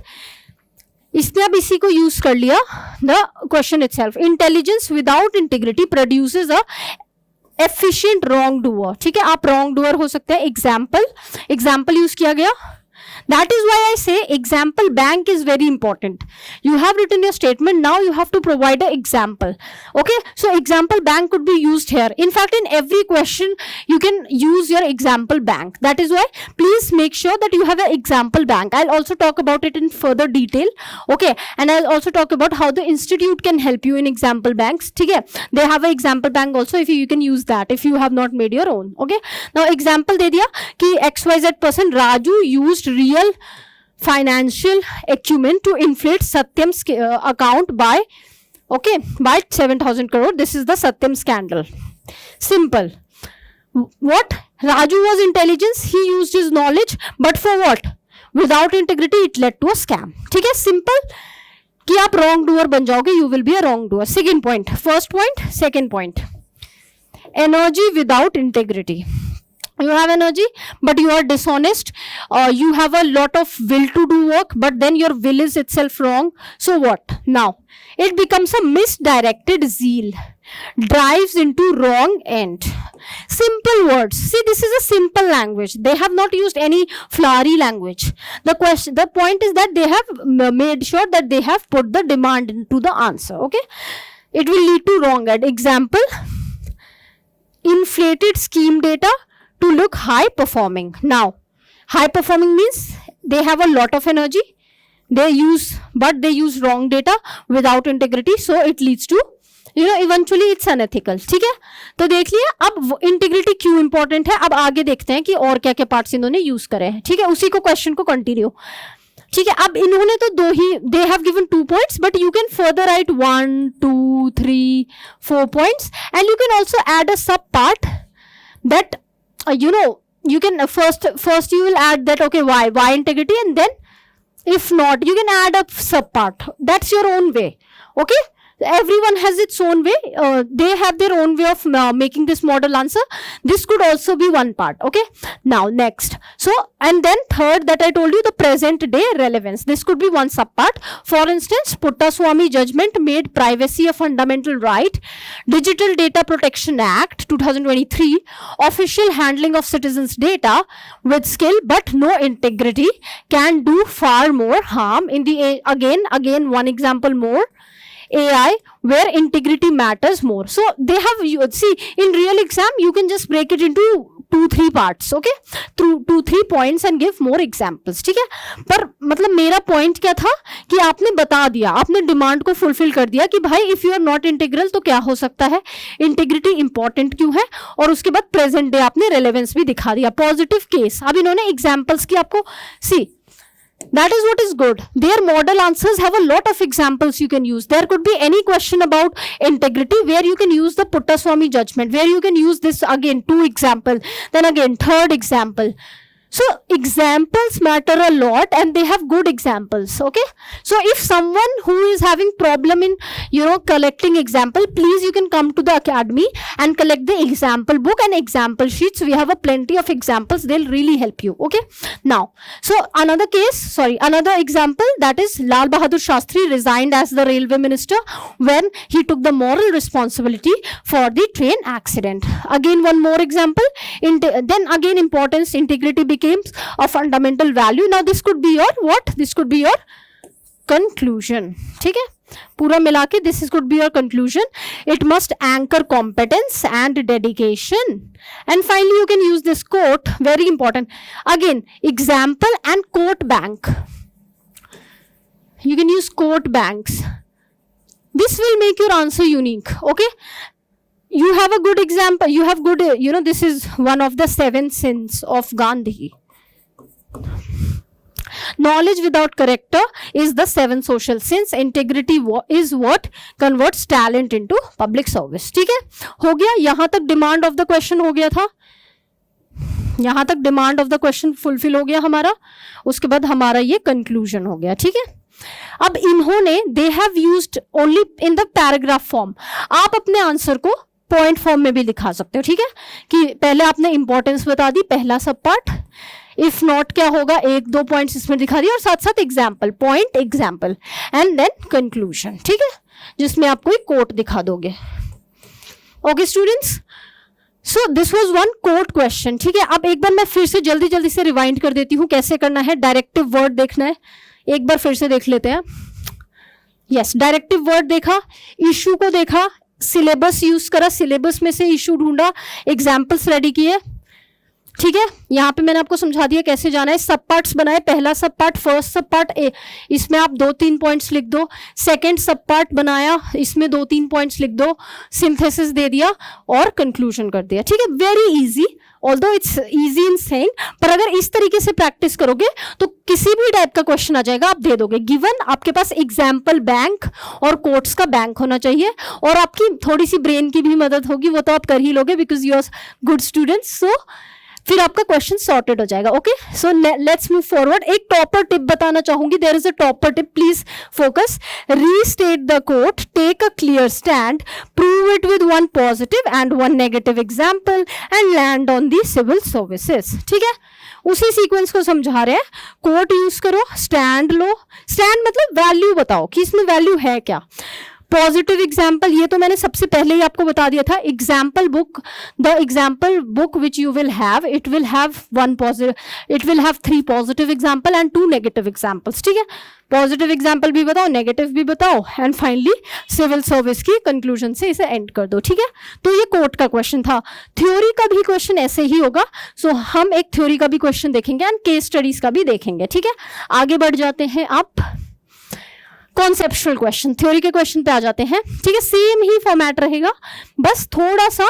इसने अब इसी को यूज कर लिया. The question itself, intelligence without integrity produces a efficient wrong doer. ठीक है, आप रॉन्ग डूअर हो सकते हैं. एग्जाम्पल यूज किया गया. That is why I say example bank is very important. You have written your statement, now you have to provide an example. Okay, so example bank could be used here. In fact, in every question you can use your example bank. That is why please make sure that you have an example bank. I'll also talk about it in further detail. Okay, and I'll also talk about how the institute can help you in example banks. ठीक है, they have an example bank also. If you can use that if you have not made your own. Okay, now example दे दिया कि XYZ person Raju used real financial acumen to inflate Satyam's account by 7,000 crore. This is the Satyam scandal. Simple. What? Raju was intelligence, he used his knowledge, but for what? Without integrity it led to a scam. ठीक है, simple कि आप wrong doer बन जाओगे, you will be a wrong doer. Second point, first point, second point. Energy without integrity. You have energy but you are dishonest. You have a lot of will to do work but then your will is itself wrong. So what? Now it becomes a misdirected zeal, drives into wrong end. Simple words. See, this is a simple language. They have not used any flowery language. The point is that they have made sure that they have put the demand into the answer. Okay, it will lead to wrong end. Example, inflated scheme data to look high performing. Now high performing means they have a lot of energy, they use wrong data without integrity, so it leads to eventually it's unethical. ठीक है, तो देख लिया. अब integrity क्यों important है, अब आगे देखते हैं कि और क्या क्या पार्ट्स इन्होंने यूज करे हैं. ठीक है, उसी को क्वेश्चन को कंटिन्यू. ठीक है, अब इन्होंने तो दो ही, they have given 2 points, but you can further write 1, 2, 3, 4 points, and you can also add a sub part that you can first you will add that, okay, why integrity, and then if not, you can add a sub part. That's your own way. Okay, everyone has its own way. They have their own way of making this model answer. This could also be one part. Okay, now next, so and then third that I told you, the present day relevance. This could be one sub part. For instance, Puttaswamy judgment made privacy a fundamental right. Digital Data Protection Act 2023, official handling of citizens' data with skill but no integrity can do far more harm. In the again one example more, AI, where integrity matters more. So they have, you see, in real exam you can just break it into 2-3 parts, okay, through 2-3 points and give more examples. ठीक है, पर मतलब मेरा point क्या था कि आपने बता दिया, आपने डिमांड को फुलफिल कर दिया कि भाई if you are not integral तो क्या हो सकता है, इंटीग्रिटी इंपॉर्टेंट क्यों है, और उसके बाद प्रेजेंट डे आपने रेलेवेंस भी दिखा दिया, पॉजिटिव केस। अब इन्होंने एग्जाम्पल्स की आपको, सी that is what is good. Their model answers have a lot of examples you can use. There could be any question about integrity where you can use the Puttaswamy judgment, where you can use this again 2 example, then again 3rd example. So examples matter a lot, and they have good examples. Okay, so if someone who is having problem in collecting example, please you can come to the academy and collect the example book and example sheets. We have a plenty of examples, they'll really help you. Okay, now so another example, that is Lal Bahadur Shastri resigned as the railway minister when he took the moral responsibility for the train accident. Again one more example, then again importance, integrity became a fundamental value. Now this could be your what? This could be your conclusion. ठीक है, पूरा मिला के this could be your conclusion. It must anchor competence and dedication. And finally you can use this quote, very important. Again, example and quote bank. You can use quote banks. This will make your answer unique. Okay, you have a good example, you have good, this is one of the 7 sins of Gandhi. Knowledge without character is the 7 social sins. Integrity is what converts talent into public service. ठीक है, हो गया, यहां तक demand of the question हो गया था, यहां तक demand of the question fulfil हो गया हमारा, उसके बाद हमारा ये कंक्लूजन हो गया। ठीक है, अब इन्होंने दे have used only in the paragraph form. आप अपने आंसर को पॉइंट फॉर्म में भी लिखा सकते हो। ठीक है, कि पहले आपने इंपॉर्टेंस बता दी, पहला सब पार्ट, इफ नॉट क्या होगा, 1-2 पॉइंट्स इसमें दिखा दिया, और साथ साथ example, point example, and then conclusion. ठीक है, जिसमें आप कोई कोट दिखा दोगे। Okay students, so this was one quote question. ठीक है, अब एक बार मैं फिर से जल्दी जल्दी से रिवाइंड कर देती हूँ कैसे करना है। डायरेक्टिव वर्ड देखना है, एक बार फिर से देख लेते हैं। यस, डायरेक्टिव वर्ड देखा, इशू को देखा, सिलेबस यूज करा, सिलेबस में से इशू ढूंढा, एग्जाम्पल्स रेडी किए। ठीक है, यहाँ पे मैंने आपको समझा दिया कैसे जाना है। सब पार्ट्स बनाए, पहला सब पार्ट, फर्स्ट सब पार्ट, इसमें आप 2-3 पॉइंट्स लिख दो। सेकंड सब पार्ट बनाया, इसमें 2-3 पॉइंट्स लिख दो, सिंथेसिस दे दिया और कंक्लूजन कर दिया। ठीक है, very easy, although it's easy in saying, पर अगर इस तरीके से प्रैक्टिस करोगे तो किसी भी टाइप का क्वेश्चन आ जाएगा, आप दे दोगे। गिवन आपके पास एग्जाम्पल बैंक और कोट्स का बैंक होना चाहिए, और आपकी थोड़ी सी ब्रेन की भी मदद होगी, वो तो आप कर ही लोगे because you are good students. So फिर आपका क्वेश्चन सॉर्टेड हो जाएगा। Okay, so let's move forward. एक टॉपर टिप बताना चाहूंगी, there is a topper tip, please focus. Restate the quote, take a clear stand, prove it with 1 positive and 1 negative example, and land on the civil services. ठीक है, उसी sequence को समझा रहे हैं। कोट यूज करो, स्टैंड लो, stand मतलब वैल्यू बताओ कि इसमें वैल्यू है क्या। पॉजिटिव एग्जाम्पल, ये तो मैंने सबसे पहले ही आपको बता दिया था। Example book, the example book which you will have, it will have 3 positive example and 2 negative examples. ठीक है, पॉजिटिव एग्जाम्पल भी बताओ, नेगेटिव भी बताओ, एंड फाइनली सिविल सर्विस की कंक्लूजन से इसे एंड कर दो। ठीक है, तो ये कोर्ट का क्वेश्चन था। थ्योरी का भी क्वेश्चन ऐसे ही होगा। सो हम एक थ्योरी का भी क्वेश्चन देखेंगे एंड केस स्टडीज का भी देखेंगे। ठीक है, आगे बढ़ जाते हैं। आप कॉन्सेप्चुअल क्वेश्चन, थ्योरी के क्वेश्चन पे आ जाते हैं। ठीक है, सेम ही फॉर्मेट रहेगा, बस थोड़ा सा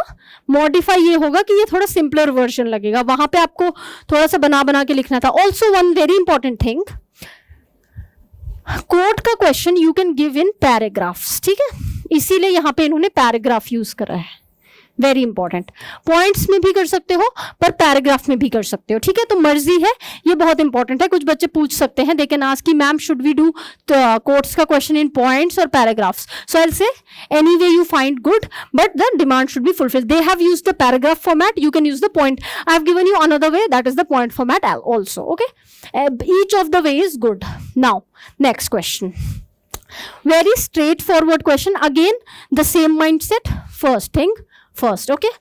मॉडिफाई ये होगा कि ये थोड़ा सिंपलर वर्जन लगेगा। वहां पे आपको थोड़ा सा बना बना के लिखना था। Also one very important thing, court का question you can give in paragraphs, ठीक है, इसीलिए यहाँ पे इन्होंने पैराग्राफ यूज करा है, वेरी इंपॉर्टेंट। पॉइंट्स में भी कर सकते हो पर पैराग्राफ में भी कर सकते हो, ठीक है, तो मर्जी है, ये बहुत इंपॉर्टेंट है। कुछ बच्चे पूछ सकते हैं, दे कैन आस्क कि ma'am should we do quotes का क्वेश्चन इन पॉइंट्स और paragraphs, so I will say any way you find good but the demand should be fulfilled. They have used the paragraph format, you can use the point, I have given you another way, that is the point format also, okay, each of the way is good. Now next question, very straightforward question, again the same mindset, first thing first, okay,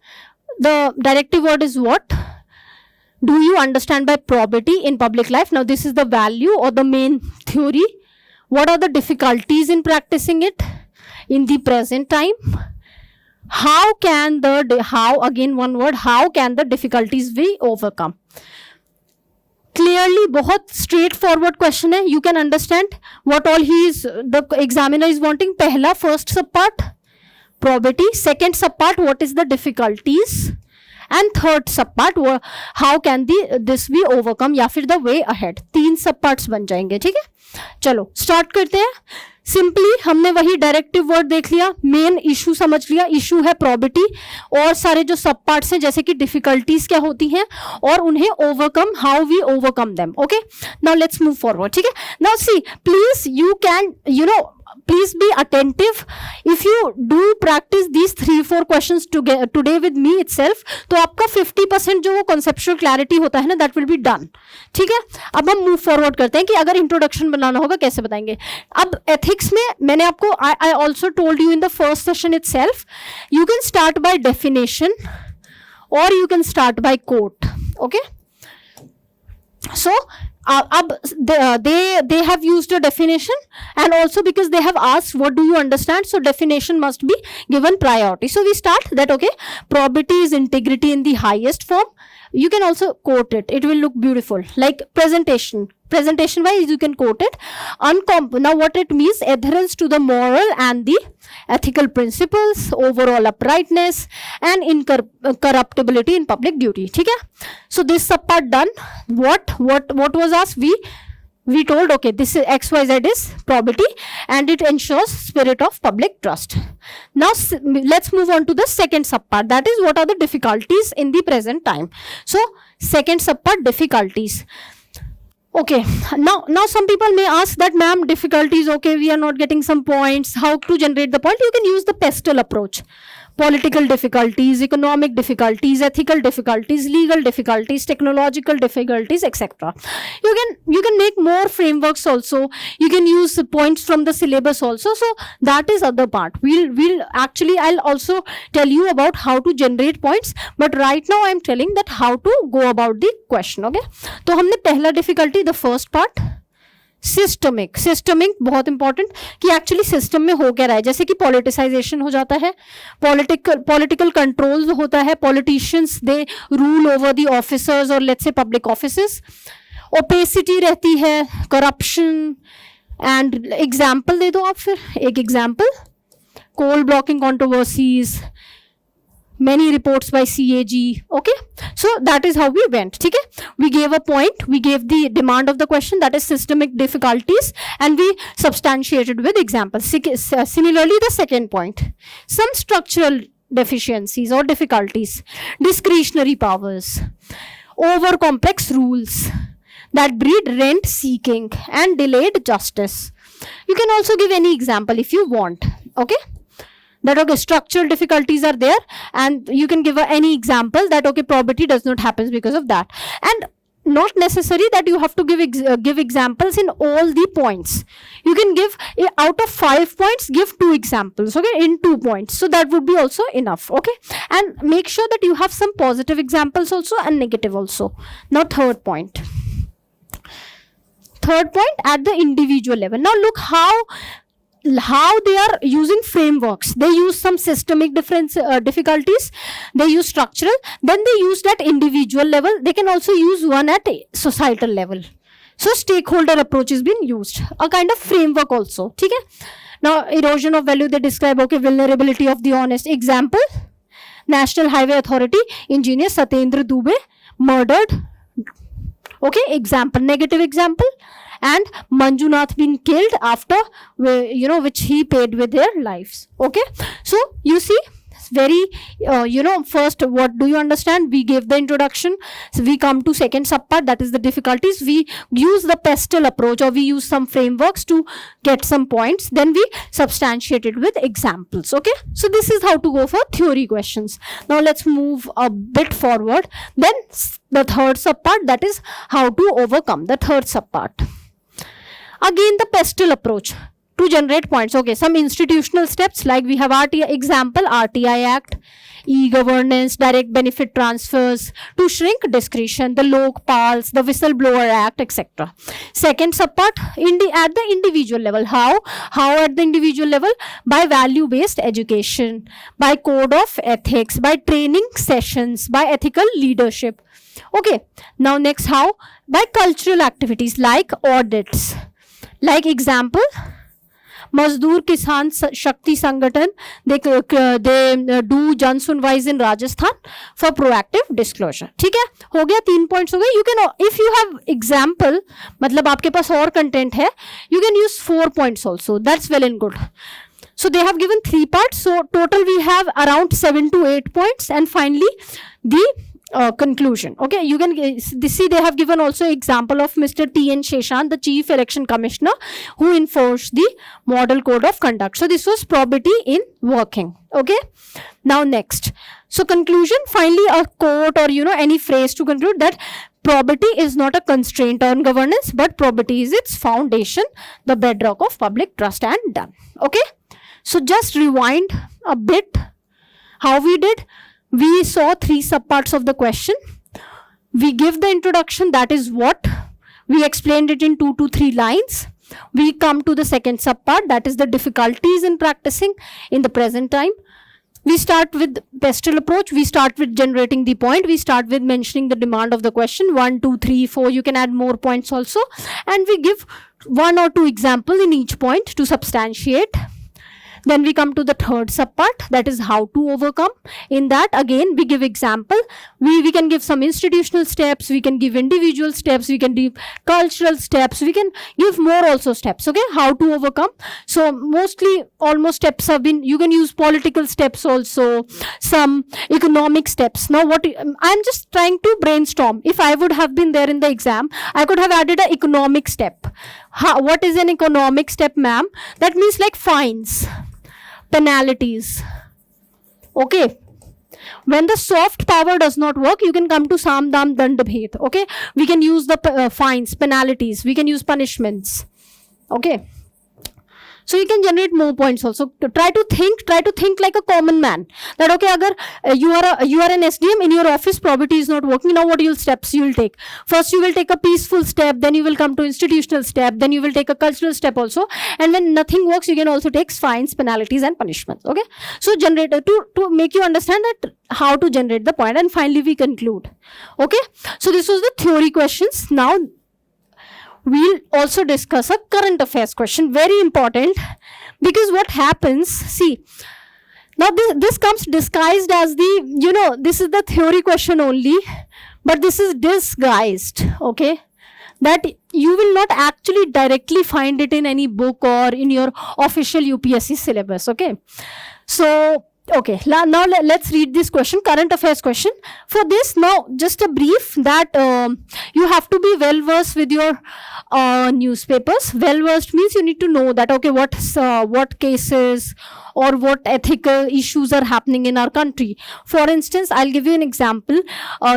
the directive word is what? Do you understand by probity in public life? Now this is the value or the main theory. What are the difficulties in practicing it in the present time? How can the, how, again one word, how can the difficulties be overcome? Clearly बहुत straightforward question है, you can understand what all he is the examiner is wanting. पहला first सब part probability, second sub part what is the difficulties, and third sub part how can this be overcome या फिर the way ahead. 3 सब parts बन जाएंगे, ठीक है, चलो स्टार्ट करते हैं। सिंपली हमने वही डायरेक्टिव वर्ड देख लिया, मेन इशू समझ लिया, इशू है प्रॉबिलिटी, और सारे जो सब पार्ट्स हैं जैसे कि डिफिकल्टीज क्या होती हैं और उन्हें overcome, how we overcome them, okay. Now let's move forward, ठीक है। Now see please you can please be attentive. If you do practice these 3-4 questions today with me itself, तो आपका 50% जो वो conceptual clarity होता है ना, that will be done, ठीक है। अब हम move forward करते हैं कि अगर introduction बनाना होगा कैसे बताएंगे। अब ethics में मैंने आपको I also told you in the first session itself, you can start by definition or you can start by quote, okay. So अब they have used a definition, and also because they have asked what do you understand, so definition must be given priority. So we start that, okay, probability is integrity in the highest form. You can also quote it, it will look beautiful, like presentation wise you can quote it. Now what it means, adherence to the moral and the ethical principles, overall uprightness and incorruptibility in public duty, ठीक है। So this sub part done. What was asked, we told, okay, this is XYZ is probability and it ensures spirit of public trust. Now let's move on to the second sub part, that is what are the difficulties in the present time. So second sub part, difficulties. Okay, now some people may ask that, ma'am, difficulties, okay, we are not getting some points, how to generate the point? You can use the pestle approach. Political difficulties, economic difficulties, ethical difficulties, legal difficulties, technological difficulties, etc. You can make more frameworks also. You can use points from the syllabus also. So that is other part. I'll also tell you about how to generate points. But right now I am telling that how to go about the question. Okay. तो हमने पहला difficulty, the first part. Systemic बहुत important कि actually system में हो क्या रहा है, जैसे कि पॉलिटिसाइजेशन हो जाता है, पॉलिटिकल कंट्रोल होता है, politicians they rule over the officers और let's say public offices, opacity रहती है, करप्शन, एंड एग्जाम्पल दे दो आप, फिर एक example, coal blocking controversies, many reports by CAG, okay, so that is how we went, ठीक है। We gave a point, we gave the demand of the question, that is systemic difficulties, and we substantiated with examples. Similarly, the second point, some structural deficiencies or difficulties, discretionary powers, over complex rules that breed rent seeking and delayed justice. You can also give any example if you want, okay. That okay, structural difficulties are there, and you can give any example that okay, probability does not happen because of that, and not necessary that you have to give examples in all the points. You can give out of 5 points, give 2 examples, okay, in 2 points, so that would be also enough, okay. And make sure that you have some positive examples also and negative also. Now third point at the individual level. Now look how they are using frameworks. They use some systemic difficulties, they use structural, then they use at individual level, they can also use one at societal level. So stakeholder approach is being used, a kind of framework also, ठीक है। Now erosion of value, they describe okay, vulnerability of the honest. Example, National Highway Authority engineer Satyendra Dubey murdered, okay, example, negative example. and Manjunath been killed after, which he paid with their lives. Okay, so you see, very first, what do you understand? We gave the introduction, so we come to second subpart, that is the difficulties. We use the pestle approach, or we use some frameworks to get some points, then we substantiate it with examples. Okay, so this is how to go for theory questions. Now let's move a bit forward. Then the third subpart, that is how to overcome the third subpart. Again, the pestle approach to generate points. Okay, some institutional steps, like we have RTI, example, RTI Act, e-governance, direct benefit transfers, to shrink discretion, the Lokpals, the Whistleblower Act, etc. Second subpart, at the individual level. How at the individual level? By value-based education, by code of ethics, by training sessions, by ethical leadership. Okay, now next, how? By cultural activities like audits. Like example, Mazdoor Kisan Shakti Sangathan, they do Jan Sunwais in Rajasthan for proactive disclosure. ठीक है, हो गया, 3 points हो गए. You can, if you have example, मतलब आपके पास और content है, you can use 4 points also. That's well and good. So they have given 3 parts. So total we have around 7 to 8 points, and finally the conclusion. Okay, you can see they have given also example of Mr. T.N. Sheshan, the Chief Election Commissioner, who enforced the Model Code of Conduct. So this was probity in working. Okay, now next. So conclusion, finally a quote or any phrase to conclude that probity is not a constraint on governance, but probity is its foundation, the bedrock of public trust, and done. Okay, so just rewind a bit how we did. We saw 3 subparts of the question. We give the introduction, that is what. We explained it in 2 to 3 lines. We come to the second subpart, that is the difficulties in practicing in the present time. We start with pestle approach. We start with generating the point. We start with mentioning the demand of the question. 1, 2, 3, 4. You can add more points also. And we give 1 or 2 examples in each point to substantiate. Then we come to the third subpart, that is how to overcome. In that, again, we give example. We can give some institutional steps, we can give individual steps, we can give cultural steps, we can give more also steps. Okay, how to overcome. So mostly almost steps have been, you can use political steps also, some economic steps. Now what, I'm just trying to brainstorm. If I would have been there in the exam, I could have added an economic step. What is an economic step, ma'am? That means like fines, penalties. Okay, when the soft power does not work, you can come to Sam Dam Dand Bhed. Okay, we can use the fines, penalties, we can use punishments. Okay, so you can generate more points also. Try to think like a common man. That okay, agar you are an SDM in your office, probity is not working. Now what steps you will take? First you will take a peaceful step, then you will come to institutional step, then you will take a cultural step also, and when nothing works, you can also take fines, penalties, and punishments. Okay, so generate to make you understand that how to generate the point, and finally we conclude. Okay, so this was the theory questions. Now we'll also discuss a current affairs question, very important, because what happens, see, now this comes disguised as the, this is the theory question only, but this is disguised, okay, that you will not actually directly find it in any book or in your official UPSC syllabus. Okay, so okay, now let's read this question, current affairs question. For this, now just a brief that you have to be well versed with your newspapers. Well versed means you need to know that okay, what cases or what ethical issues are happening in our country. For instance, I'll give you an example.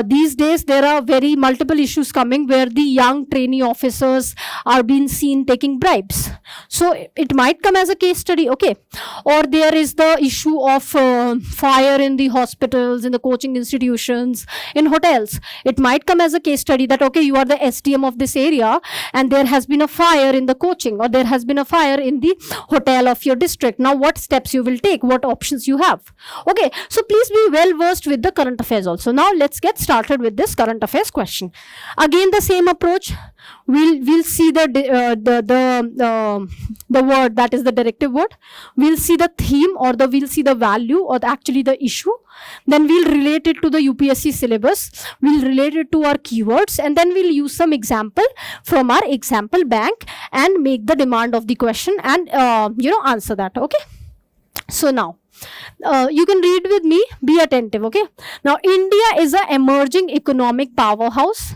These days there are very multiple issues coming where the young trainee officers are being seen taking bribes. So it might come as a case study, okay. Or there is the issue of fire in the hospitals, in the coaching institutions, in hotels. It might come as a case study that okay, you are the SDM of this area and there has been a fire in the coaching, or there has been a fire in the hotel of your district. Now what steps you will take, what options you have. Okay, so please be well versed with the current affairs also. Now let's get started with this current affairs question. Again the same approach. we'll see the word, that is the directive word. We'll see the theme, or we'll see the value, or actually the issue. Then we'll relate it to the UPSC syllabus. We'll relate it to our keywords, and then we'll use some example from our example bank and make the demand of the question and answer that. Okay. So now you can read with me. Be attentive. Okay. Now India is an emerging economic powerhouse.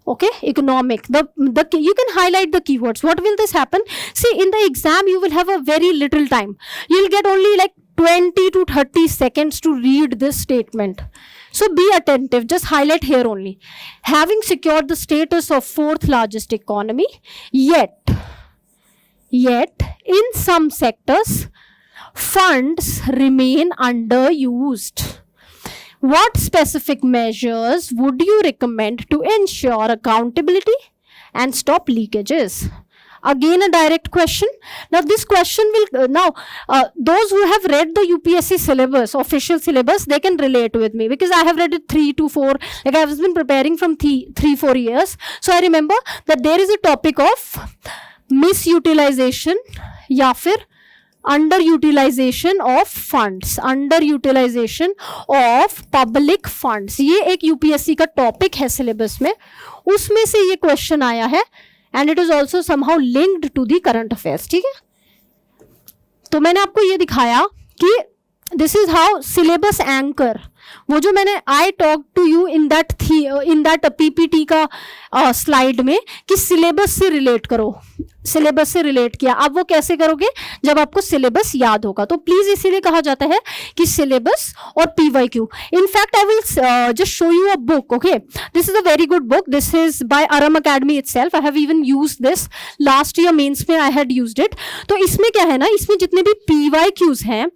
Okay, economic. You can highlight the keywords. What will this happen? See, in the exam, you will have a very little time. You'll get only like 20 to 30 seconds to read this statement. So be attentive. Just highlight here only. Having secured the status of 4th largest economy, yet in some sectors, funds remain underused. What specific measures would you recommend to ensure accountability and stop leakages? Again, a direct question. Now, this question will, those who have read the UPSC syllabus, official syllabus, they can relate with me, because I have read it 3 to 4, like I have been preparing from 3-4 years. So I remember that there is a topic of misutilization, या फिर underutilization of funds, underutilization of public funds. ये एक UPSC का topic है syllabus में, उसमें से ये क्वेश्चन आया है, and it is also somehow linked to the current affairs. ठीक है, तो मैंने आपको ये दिखाया कि this is how syllabus anchor, वो जो मैंने I talk to you in that PPT का स्लाइड में कि सिलेबस से रिलेट करो, सिलेबस से रिलेट किया. अब वो कैसे करोगे? जब आपको सिलेबस याद होगा. तो प्लीज इसीलिए कहा जाता है कि सिलेबस और PYQ. In fact I will just show you a book. Okay, this is a very good book. This is by अरम academy itself. I have even used this last year mains में, I had used it. तो इसमें क्या है ना, इसमें जितने भी पीवाईक्यूज हैं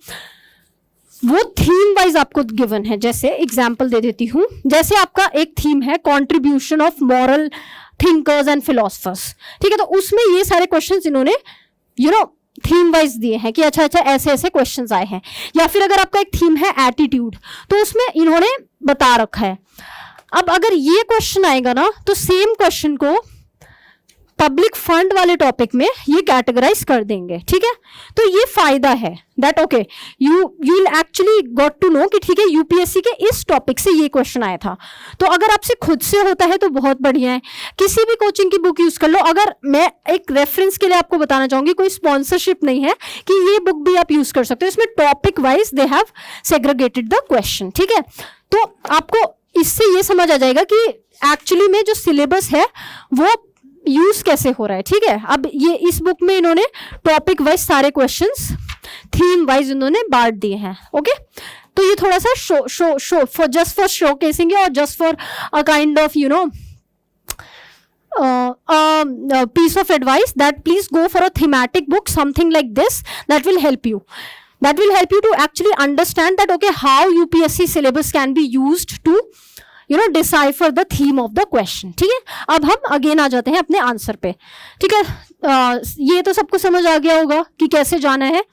वो थीम वाइज आपको गिवन है. जैसे एग्जाम्पल दे देती हूँ, जैसे आपका एक थीम है contribution of moral thinkers and philosophers. ठीक है, तो उसमें ये सारे क्वेश्चंस इन्होंने थीम वाइज दिए हैं कि अच्छा ऐसे ऐसे क्वेश्चंस आए हैं. या फिर अगर आपका एक थीम है एटीट्यूड, तो उसमें इन्होंने बता रखा है. अब अगर ये क्वेश्चन आएगा ना, तो सेम क्वेश्चन को पब्लिक फंड वाले टॉपिक में ये कैटेगराइज कर देंगे. ठीक है, तो ये फायदा है that okay you will actually got to know कि ठीक है यूपीएससी के इस टॉपिक से ये क्वेश्चन आया था. तो अगर आपसे खुद से होता है तो बहुत बढ़िया है, किसी भी कोचिंग की बुक यूज कर लो. अगर मैं एक रेफरेंस के लिए आपको बताना चाहूंगी, कोई स्पॉन्सरशिप नहीं है, कि ये बुक भी आप यूज कर सकते हो. इसमें topic wise they have segregated the question. ठीक है, तो आपको इससे ये समझ आ जाएगा कि एक्चुअली में जो सिलेबस है वो यूज कैसे हो रहा है. ठीक है, अब ये इस बुक में इन्होंने टॉपिक वाइज सारे क्वेश्चंस थीम वाइज इन्होंने बांट दिए हैं. ओके, तो ये थोड़ा सा शो फॉर शोकेसिंग और just for a kind of piece of advice that please go for a thematic book, something like this, that will help you. That will help you to actually understand that okay how UPSC syllabus can be used to decipher the theme of the question. ठीक है, अब हम again आ जाते हैं अपने answer पे. ठीक है, ये तो सबको समझ आ गया होगा कि कैसे जाना है.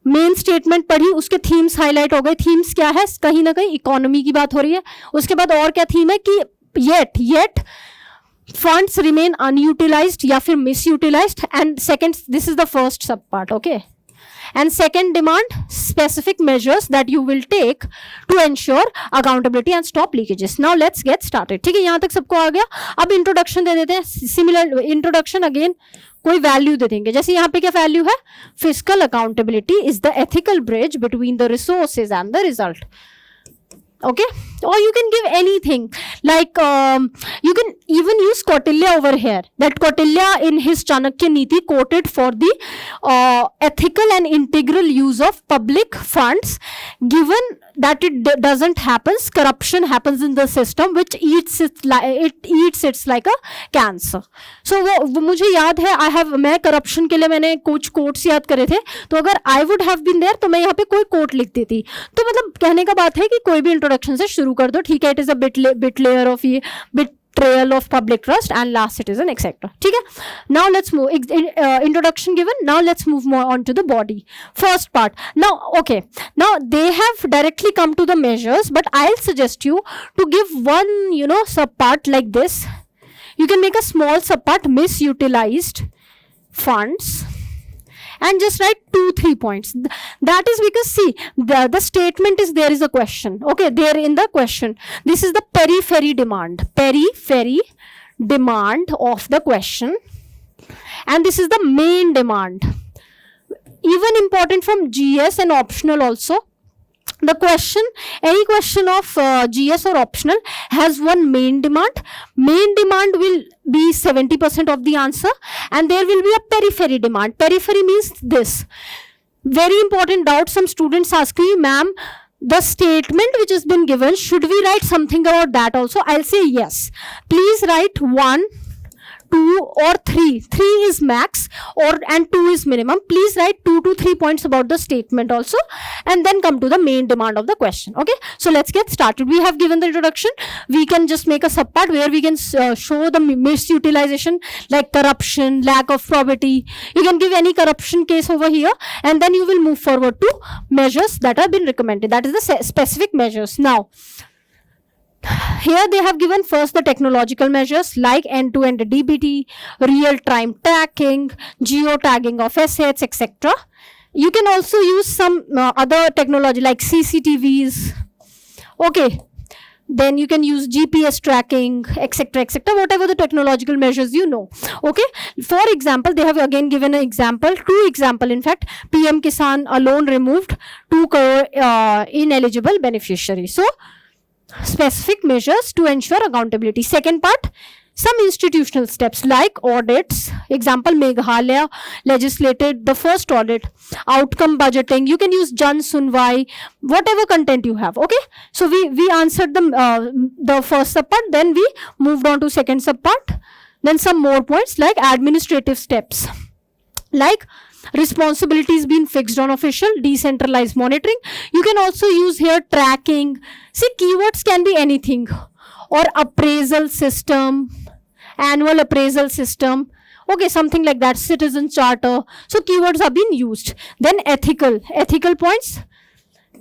मेन स्टेटमेंट पढ़ी, उसके थीम्स हाईलाइट हो गए. थीम्स क्या है? कहीं ना कहीं इकोनॉमी की बात हो रही है. उसके बाद और क्या थीम है कि येट फंड्स रिमेन अनयूटिलाइज्ड या फिर misutilised. And second, this is the first सब part. Okay, and second demand specific measures that you will take to ensure accountability and stop leakages. Now let's get started. ठीक है, यहाँ तक सबको आ गया. अब इंट्रोडक्शन दे देते हैं. सिमिलर इंट्रोडक्शन अगेन कोई वैल्यू दे देंगे. जैसे यहाँ पे क्या वैल्यू है? Fiscal accountability is the ethical bridge between the resources and the result. Okay, or you can give anything like you can even use Kautilya over here. That Kautilya in his Chanakya Niti quoted for the ethical and integral use of public funds, given that it doesn't happen, corruption happens in the system which eats it like a cancer. So वो मुझे याद है, मैं corruption के लिए मैंने कुछ quotes याद करे थे, तो अगर I would have been there तो मैं यहाँ पे कोई कोट लिख देती. तो मतलब कहने का बात है कि कोई भी इंट्रोडक्शन से शुरू कर दो. ठीक है, it is a bit layer of ये betrayal of public trust and last citizen etc. ठीक है, now let's move introduction given. Now let's move more on to the body. First part. Now okay, now they have directly come to the measures, but I'll suggest you to give one sub part like this you can make a small subpart, misutilized funds, and just write 2-3 points. That is because see, the statement is there is a question. Okay, there in the question, this is the periphery demand of the question, and this is the main demand. Even important from GS and optional also. The question, any question of GS or optional has one main demand. Main demand will be 70% of the answer, and there will be a periphery demand. Periphery means this. Very important doubt. Some students ask me, ma'am, the statement which has been given, should we write something about that also? I'll say yes. Please write 1, 2 or 3. 3 is max and 2 is minimum. Please write 2 to 3 points about the statement also, and then come to the main demand of the question. Okay, so let's get started. We have given the introduction. We can just make a subpart where we can show the misutilization like corruption, lack of probity. You can give any corruption case over here, and then you will move forward to measures that have been recommended. That is the specific measures. Now, here they have given first the technological measures like end-to-end DBT, real-time tracking, geotagging of assets, etc. You can also use some other technology like CCTVs. Okay, then you can use GPS tracking, etc., etc., whatever the technological measures you know. Okay, for example, they have again given an example, 2 example in fact. PM Kisan alone removed 2 crore ineligible beneficiaries. So, specific measures to ensure accountability. Second part, some institutional steps like audits. Example, Meghalaya legislated the first audit. Outcome budgeting. You can use Jan Sunwai, whatever content you have. Okay, so we answered the first subpart, then we moved on to second subpart. Then some more points like administrative steps, like responsibilities being fixed on official, decentralized monitoring. You can also use here tracking. See, keywords can be anything, or appraisal system, annual appraisal system. Okay, something like that, citizen charter. So keywords are being used. Then ethical points,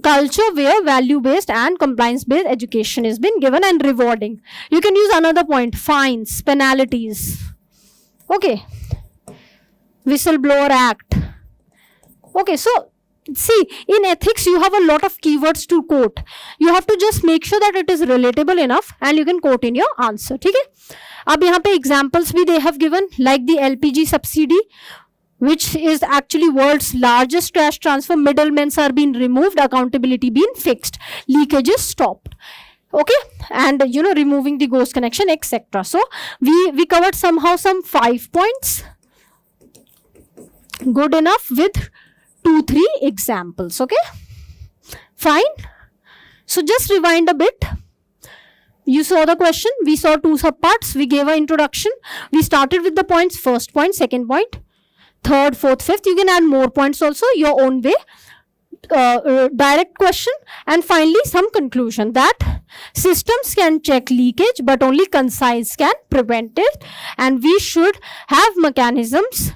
culture where value-based and compliance-based education is being given and rewarding. You can use another point, fines, penalties. Okay, Whistleblower Act. Okay, so see, in ethics you have a lot of keywords to quote. You have to just make sure that it is relatable enough and you can quote in your answer. ठीक है? अब यहाँ पे examples भी they have given like the LPG subsidy, which is actually world's largest trash transfer. Middlemen are being removed, accountability being fixed, leakages stopped. Okay, and removing the ghost connection, etc. So we covered somehow some 5 points. Good enough with 2-3 examples. Okay, fine. So just rewind a bit. You saw the question. We saw 2 subparts. We gave an introduction. We started with the points. First point, second point, third, fourth, fifth. You can add more points also your own way. Direct question, and finally some conclusion that systems can check leakage but only conscience can prevent it, and we should have mechanisms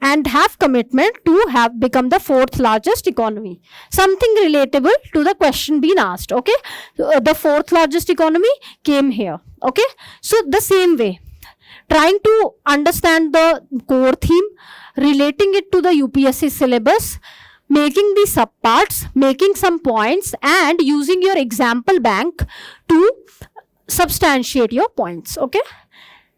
and have commitment to have become the 4th largest economy. Something relatable to the question being asked. Okay, the 4th largest economy came here. Okay, so the same way, trying to understand the core theme, relating it to the UPSC syllabus, making the subparts, making some points, and using your example bank to substantiate your points. Okay.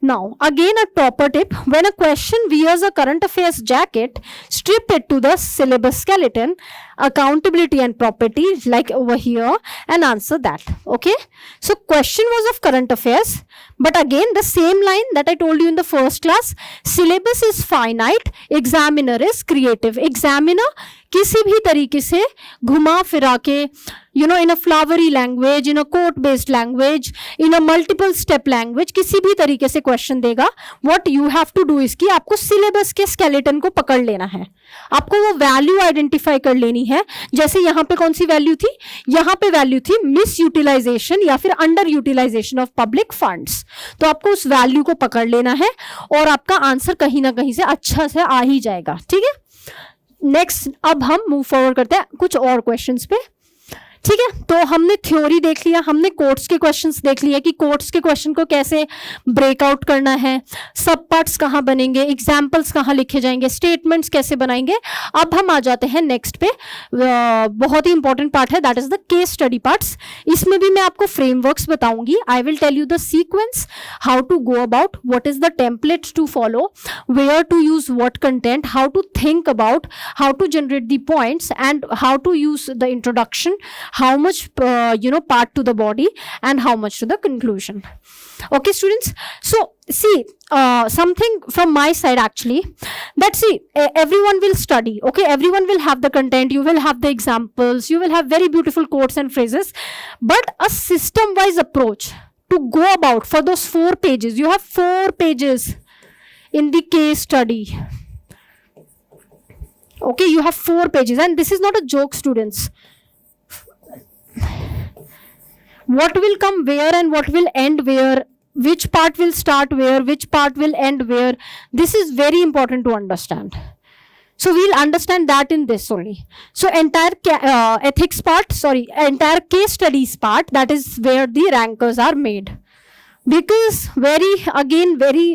Now, again a proper tip, when a question wears a current affairs jacket, strip it to the syllabus skeleton, accountability and property, like over here, and answer that. Okay. So, question was of current affairs, but again the same line that I told you in the first class, syllabus is finite, examiner is creative. Examiner किसी भी तरीके से घुमा फिरा के in a flowery language, in a quote based language, in a multiple step language, किसी भी तरीके से question देगा. What you have to do is कि आपको syllabus के skeleton को पकड़ लेना है, आपको वो value identify कर लेनी है. जैसे यहाँ पे कौन सी value थी, यहाँ पे value थी misutilization या फिर underutilization of public funds. तो आपको उस value को पकड़ लेना है और आपका आंसर कहीं ना कहीं से अच्छा से आ ही जाएगा. ठीक है. नेक्स्ट, अब हम मूव फॉरवर्ड करते हैं कुछ और क्वेश्चंस पे. ठीक है, तो हमने थ्योरी देख लिया, हमने कोट्स के क्वेश्चंस देख लिया कि कोट्स के क्वेश्चन को कैसे ब्रेकआउट करना है, सब पार्ट्स कहाँ बनेंगे, एग्जाम्पल्स कहाँ लिखे जाएंगे, स्टेटमेंट्स कैसे बनाएंगे। अब हम आ जाते हैं नेक्स्ट पे, बहुत ही इंपॉर्टेंट पार्ट है, that is the case study parts. इसमें भी मैं आपको फ्रेमवर्क्स बताऊंगी। I will tell you the sequence, how to go about, what is the template to follow, where to use what content, how to think about, how to generate the points, and how to use the introduction, how much part to the body, and how much to the conclusion. Okay students, so see something from my side actually, that see everyone will study, okay, everyone will have the content, you will have the examples, you will have very beautiful quotes and phrases, but a system wise approach to go about for those 4 pages, you have 4 pages in the case study. Okay, you have 4 pages, and this is not a joke students. What will come where and what will end where, which part will start where, which part will end where, this is very important to understand. So we'll understand that in this only. So entire ethics part, entire case studies part, that is where the rankers are made. Because very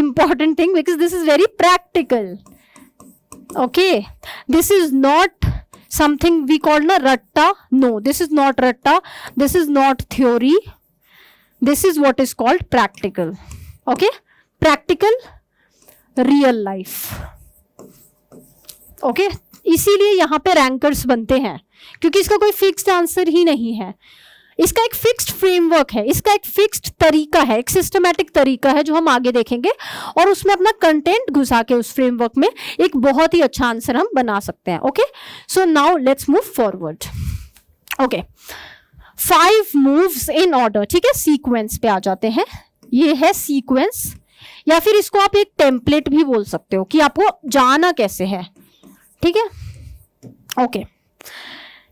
important thing, because this is very practical. Okay, this is not something we call na ratta. No, this is not ratta, this is not theory, this is what is called practical. Okay, practical real life. Okay, इसीलिए यहाँ पे rankers बनते हैं, क्योंकि इसका कोई fixed answer ही नहीं है, इसका एक फिक्स्ड फ्रेमवर्क है, इसका एक फिक्स्ड तरीका है, एक सिस्टमैटिक तरीका है जो हम आगे देखेंगे, और उसमें अपना कंटेंट घुसा के उस फ्रेमवर्क में एक बहुत ही अच्छा आंसर हम बना सकते हैं. Okay, so now let's move forward. Okay, 5 moves in order. ठीक है, सीक्वेंस पे आ जाते हैं. ये है सीक्वेंस, या फिर इसको आप एक टेम्पलेट भी बोल सकते हो कि आपको जाना कैसे है. ठीक है, ओके,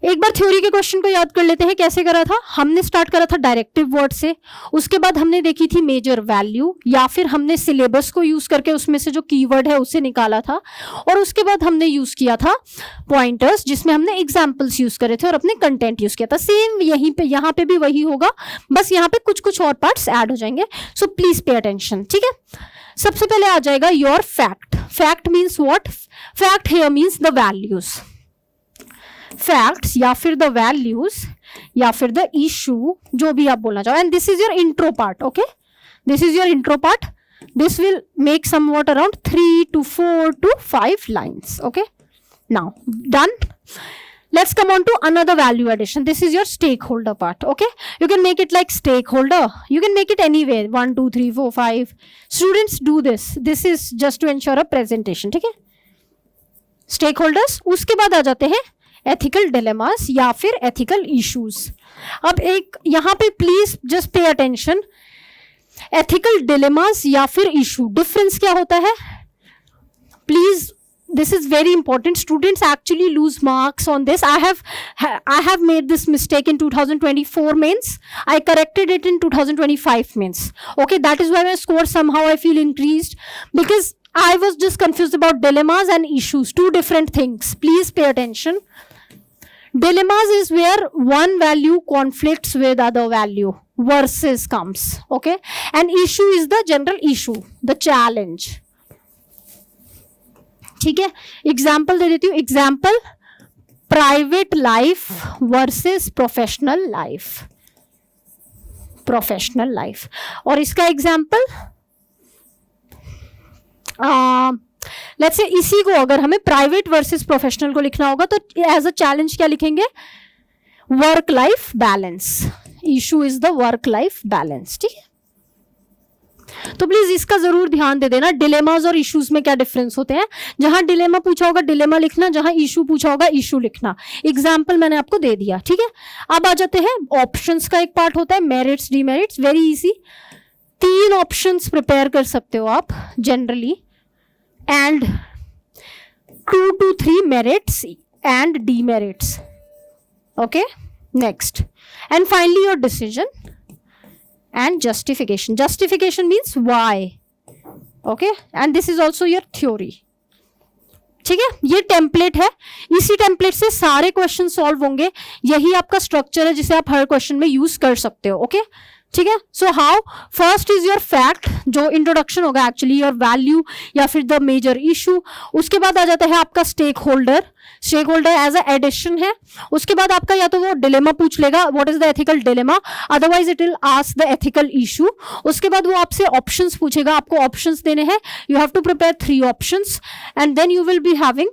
एक बार थ्योरी के क्वेश्चन को याद कर लेते हैं. कैसे करा था हमने? स्टार्ट करा था डायरेक्टिव वर्ड से, उसके बाद हमने देखी थी मेजर वैल्यू, या फिर हमने सिलेबस को यूज करके उसमें से जो कीवर्ड है उसे निकाला था, और उसके बाद हमने यूज किया था पॉइंटर्स, जिसमें हमने एग्जाम्पल्स यूज करे थे और अपने कंटेंट यूज किया था. सेम यहीं पे, यहाँ पे भी वही होगा, बस यहाँ पे कुछ कुछ और पार्ट्स ऐड हो जाएंगे. So please pay attention. ठीक है, सबसे पहले आ जाएगा your fact. Fact means what? Fact here means the values. Facts या फिर द वैल्यूज या फिर द इशू, जो भी आप बोलना चाहो. And this is your intro part. Okay, this is your intro part. This will make somewhat around 3 to 4 to 5 lines. Okay, now done. Let's come on to another value addition. This is your stakeholder part. Okay, you can make it like stakeholder, you can make it anywhere, 1 2 3 4 5. Students do this. This is just to ensure a presentation. ठीक है, stakeholders. उसके बाद आ जाते हैं ethical dilemmas या फिर ethical issues. अब एक यहाँ पे please just pay attention, ethical dilemmas या फिर इशू, डिफरेंस क्या होता है? Please, this is very important. Students actually lose marks on this. I have made this mistake in 2024 mains. I corrected it in 2025 mains. Okay, that is why my score somehow I feel increased, because I was just confused about dilemmas and issues, 2 different things. Please pay attention. Dilemmas is where one value conflicts with other value, versus comes. Okay, and issue is the general issue, the challenge. ठीक है, example दे देती हूँ. Example, private life versus professional life. Professional life, और इसका example let's say इसी को अगर हमें प्राइवेट वर्सेस प्रोफेशनल को लिखना होगा तो एज अ चैलेंज क्या लिखेंगे? Work life balance. Issue is the work life balance. ठीक है, तो प्लीज इसका जरूर ध्यान दे देना. डिलेमास और इश्यूज में क्या डिफरेंस होते हैं? जहां डिलेमा पूछा होगा डिलेमा लिखना, जहां इशू पूछा होगा इशू लिखना. एग्जाम्पल मैंने आपको दे दिया. ठीक है, अब आ जाते हैं ऑप्शंस का एक पार्ट होता है, merits demerits. Very easy, 3 options prepare कर सकते हो आप generally, and 2 to 3 merits and demerits. Okay, next, and finally your decision and justification. Justification means why. Okay, and this is also your theory. ठीक है, ये template है, इसी template से सारे क्वेश्चन सॉल्व होंगे, यही आपका स्ट्रक्चर है जिसे आप हर क्वेश्चन में यूज कर सकते हो। ओके ठीक है, so how, first is your fact, जो इंट्रोडक्शन होगा एक्चुअली, योर वैल्यू या फिर द मेजर इशू। उसके बाद आ जाता है आपका stake holder, stake holder as a addition है। उसके बाद आपका या तो वो डिलेमा पूछ लेगा, what is the ethical dilemma, otherwise it will ask the ethical issue. उसके बाद वो आपसे ऑप्शंस पूछेगा, आपको ऑप्शंस देने हैं, you have to prepare 3 options and then you will be having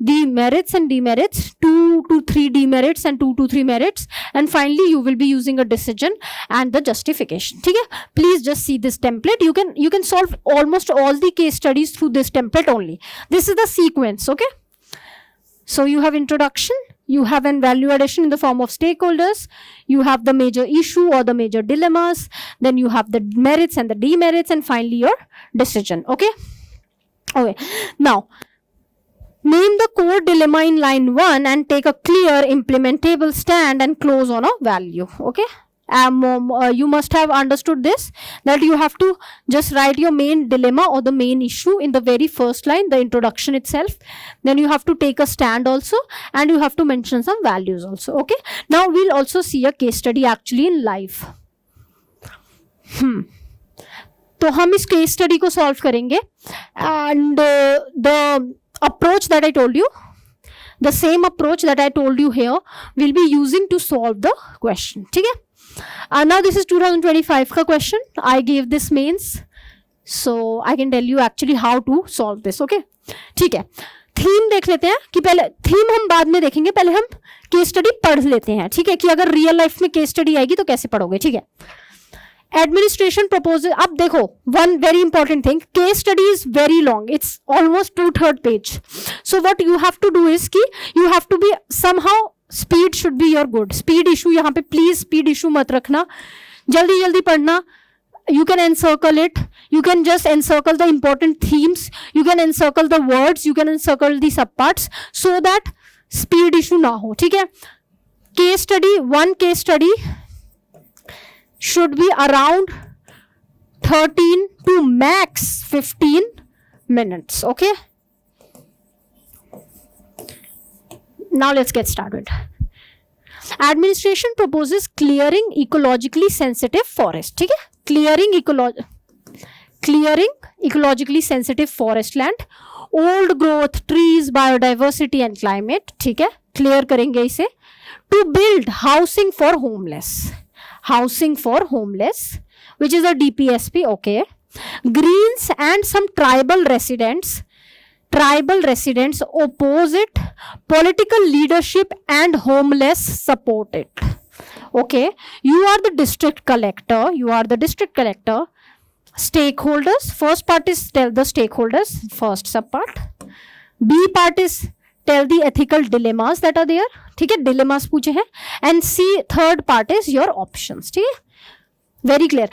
the merits and demerits, 2 to 3 demerits and 2 to 3 merits, and finally you will be using a decision and the justification. ठीक है, please just see this template. You can solve almost all the case studies through this template only. This is the sequence. Okay, so you have introduction, you have an value addition in the form of stakeholders, you have the major issue or the major dilemmas, then you have the merits and the demerits, and finally your decision. Okay, now name the core dilemma in line 1 and take a clear implementable stand and close on a value. Okay, you must have understood this, that you have to just write your main dilemma or the main issue in the very first line, the introduction itself. Then you have to take a stand also, and you have to mention some values also. Okay, now we'll also see a case study actually in live. तो हम इस case study को solve करेंगे, and the approach that I told you, the same approach that I told you here, we'll be using to solve the question. ठीक है, now this is 2025 का question. I gave this mains, so I can tell you actually how to solve this. Okay, ठीक है, theme देख लेते हैं, कि पहले थीम हम बाद में देखेंगे, पहले हम केस स्टडी पढ़ लेते हैं। ठीक है, कि अगर रियल लाइफ में केस स्टडी आएगी तो कैसे पढ़ोगे। ठीक है, एडमिनिस्ट्रेशन प्रपोजल, अब देखो one very important thing, case study is very long, it's almost 2/3 page. So what you have to do is कि you have to be somehow, speed should be your good. Speed issue यहाँ पे please speed issue मत रखना, जल्दी जल्दी पढ़ना। You can encircle it, you can just encircle the important themes, you can encircle the words, you can encircle the subparts, so that speed issue ना हो। ठीक है, case study, one case study should be around 13 to max 15 minutes. Okay, now let's get started. Administration proposes clearing ecologically sensitive forest. ठीक है, clearing ecologically sensitive forest land, old growth trees, biodiversity and climate. ठीक है, clear करेंगे इसे। To build housing for homeless, which is a DPSP. Okay, greens and some tribal residents oppose it, political leadership and homeless support it. Okay, you are the district collector, stakeholders, first part is tell the stakeholders, first sub part. B part is tell the ethical dilemmas that are there. ठीक है, dilemmas पूछे हैं, and C third part is your options. ठीक है, very clear.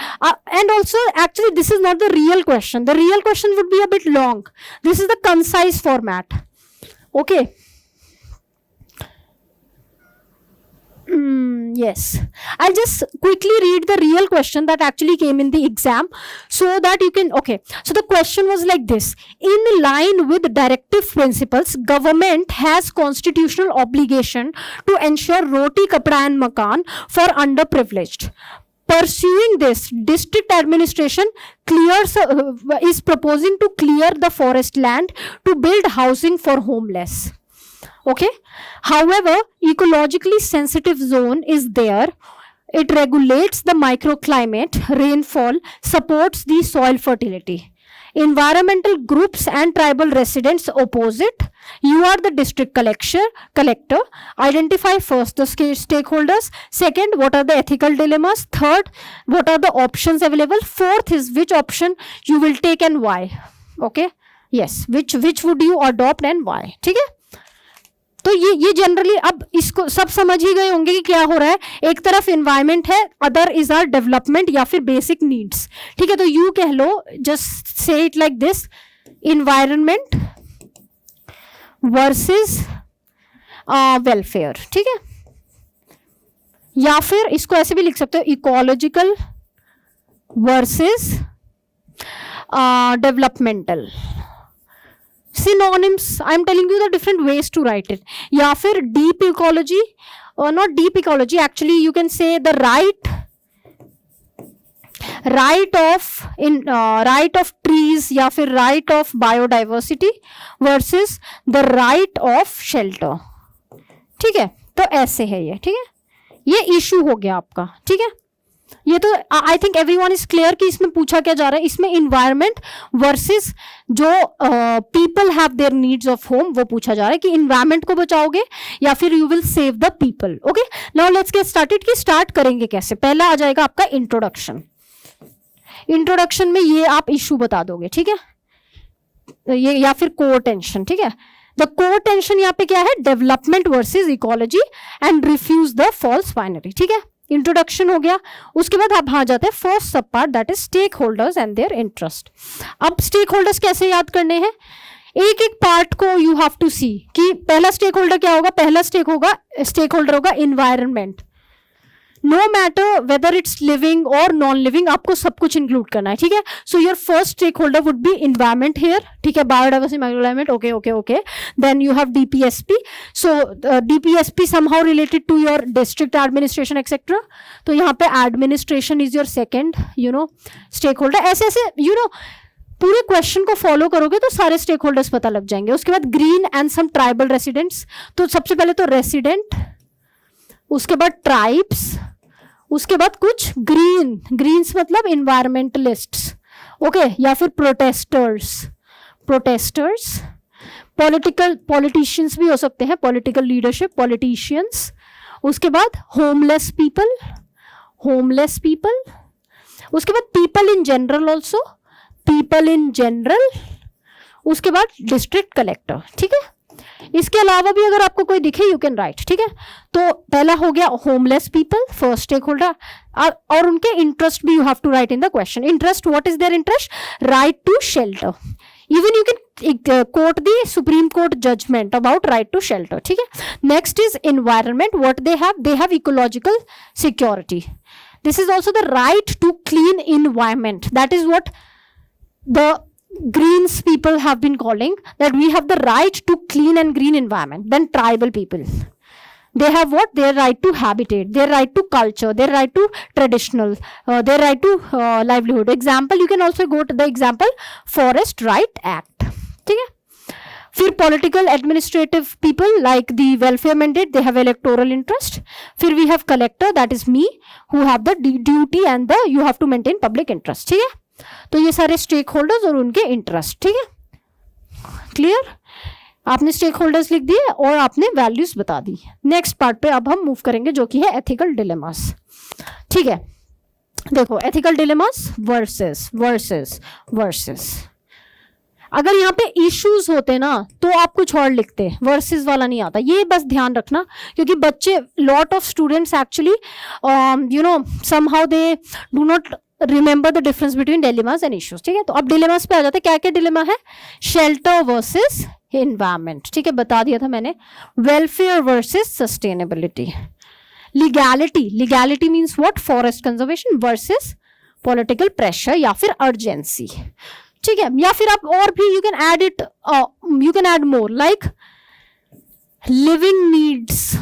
And also actually this is not the real question, the real question would be a bit long, this is the concise format. Okay, yes, I'll just quickly read the real question that actually came in the exam, so that you can, okay, so the question was like this: in line with directive principles, government has constitutional obligation to ensure roti, kapda and makan for underprivileged. Pursuing this, district administration is proposing to clear the forest land to build housing for homeless. Okay, however, ecologically sensitive zone is there, it regulates the microclimate, rainfall, supports the soil fertility. Environmental groups and tribal residents oppose it. You are the district collector. Identify first the stakeholders. Second, what are the ethical dilemmas? Third, what are the options available? Fourth is which option you will take and why. Okay, yes, which would you adopt and why. ठीक है, तो ये generally अब इसको सब समझ ही गए होंगे कि क्या हो रहा है। एक तरफ एनवायरनमेंट है, अदर इज आर डेवलपमेंट या फिर बेसिक नीड्स। ठीक है, तो यू कह लो, just say it like this, environment versus welfare. ठीक है, या फिर इसको ऐसे भी लिख सकते हो, ecological versus developmental. synonyms, I'm telling you the different ways to write it. या फिर deep ecology, or not deep ecology, actually you can say the right of trees या फिर right of biodiversity versus the right of shelter. ठीक है, तो ऐसे है ये, ठीक है, ये इशू हो गया आपका, ठीक है. ये तो I think everyone is clear कि इसमें पूछा क्या जा रहा है. इसमें इन्वायरमेंट वर्सेस जो people have their needs of home वो पूछा जा रहा है कि इन्वायरमेंट को बचाओगे या फिर you will save the people. Okay, now let's get started कि स्टार्ट करेंगे कैसे. पहला आ जाएगा आपका इंट्रोडक्शन. इंट्रोडक्शन में ये आप इशू बता दोगे, ठीक है, ये या फिर कोर टेंशन. ठीक है, द कोर टेंशन यहाँ पे क्या है, development versus ecology and refuse the false binary. ठीक है, इंट्रोडक्शन हो गया. उसके बाद आप वहां जाते हैं फर्स्ट सब part, that is stake holders and their interest. अब स्टेक होल्डर्स कैसे याद करने हैं, एक एक पार्ट को यू हैव टू सी कि पहला स्टेक होल्डर क्या होगा. पहला स्टेक होल्डर होगा environment. No matter whether it's living और नॉन लिविंग, आपको सब कुछ इंक्लूड करना है. ठीक है, so your first stake holder would be environment here. ठीक है, biodiversity, microclimate. Okay okay okay, then you have DPSP. So DPSP somehow related to your district administration et cetera. तो यहाँ पे administration is your second stake holder. ऐसे ऐसे पूरे question को follow करोगे तो सारे स्टेक होल्डर्स पता लग जाएंगे. उसके बाद green and some tribal residents. तो सबसे पहले तो रेसिडेंट, उसके बाद ट्राइब्स, उसके बाद कुछ ग्रीन्स मतलब इन्वायरमेंटलिस्ट्स. ओके, या फिर प्रोटेस्टर्स. पॉलिटिशियंस भी हो सकते हैं, पॉलिटिकल लीडरशिप, पॉलिटिशियंस. उसके बाद होमलेस पीपल. उसके बाद पीपल इन जनरल ऑल्सो, उसके बाद डिस्ट्रिक्ट कलेक्टर. ठीक है, इसके अलावा भी अगर आपको कोई दिखे यू कैन राइट. ठीक है, तो पहला हो गया homeless people, first stake holder, और उनके इंटरेस्ट भी you have to write in the question. Interest, what is their interest, right to shelter. Even you can quote the supreme Court judgment about right to shelter. ठीक है, next is environment, what they have ecological security. This is also the right to clean environment. That is what the Greens people have been calling, that we have the right to clean and green environment. Then tribal people, they have what, their right to habitat, their right to culture, their right to traditional, their right to livelihood. Example, you can also go to the example Forest Right Act. ठीक है, फिर political administrative people like the welfare mandate, they have electoral interest. फिर we have collector, that is me, who have the duty and the you have to maintain public interest. ठीक है, तो ये सारे stake holders और उनके interest. ठीक है, क्लियर. आपने स्टेक होल्डर्स लिख दिए और आपने वैल्यूज बता दी. नेक्स्ट पार्ट पे अब हम मूव करेंगे जो कि है एथिकल डिलेमास. ठीक है, देखो एथिकल डिलेमास वर्सेस. अगर यहाँ पे इश्यूज होते ना तो आप कुछ और लिखते, वर्सेस वाला नहीं आता. ये बस ध्यान रखना, क्योंकि बच्चे, lot of students actually somehow they do not remember the difference between dilemmas and issues. ठीक है, तो अब डिलेमास पे आ जाते हैं. क्या क्या डिलेमा है, शेल्टर वर्सेस एनवायरमेंट. ठीक है, बता दिया था मैंने. Welfare versus sustainability. Legality means what, forest conservation versus political pressure या फिर अर्जेंसी. ठीक है, या फिर आप और भी you can add more like living needs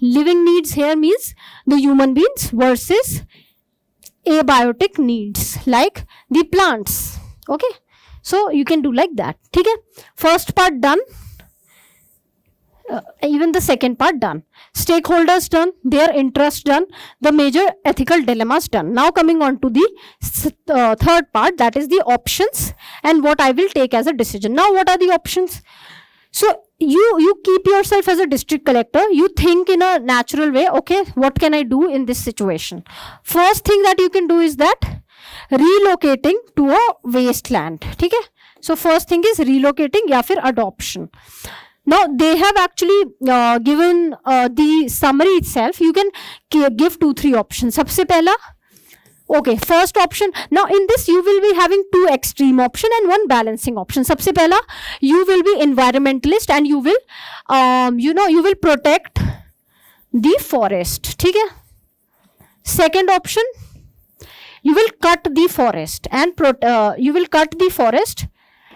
here means the human beings versus abiotic needs like the plants. Okay, so you can do like that. ठीक है, first part done, even the second part done, stakeholders done, their interest done, the major ethical dilemmas done. Now coming on to the third part, that is the options and what I will take as a decision. Now what are the options? So you keep yourself as a district collector, you think in a natural way, okay, what can I do in this situation? First thing that you can do is that relocating to a wasteland. ठीक है, so first thing is relocating या फिर adoption. Now they have actually given the summary itself. You can give 2-3 options. सबसे पहला, okay, first option. Now in this you will be having 2 extreme option and 1 balancing option. सबसे पहला, you will be environmentalist and you will you will protect the forest. ठीक है. Second option, you will cut the forest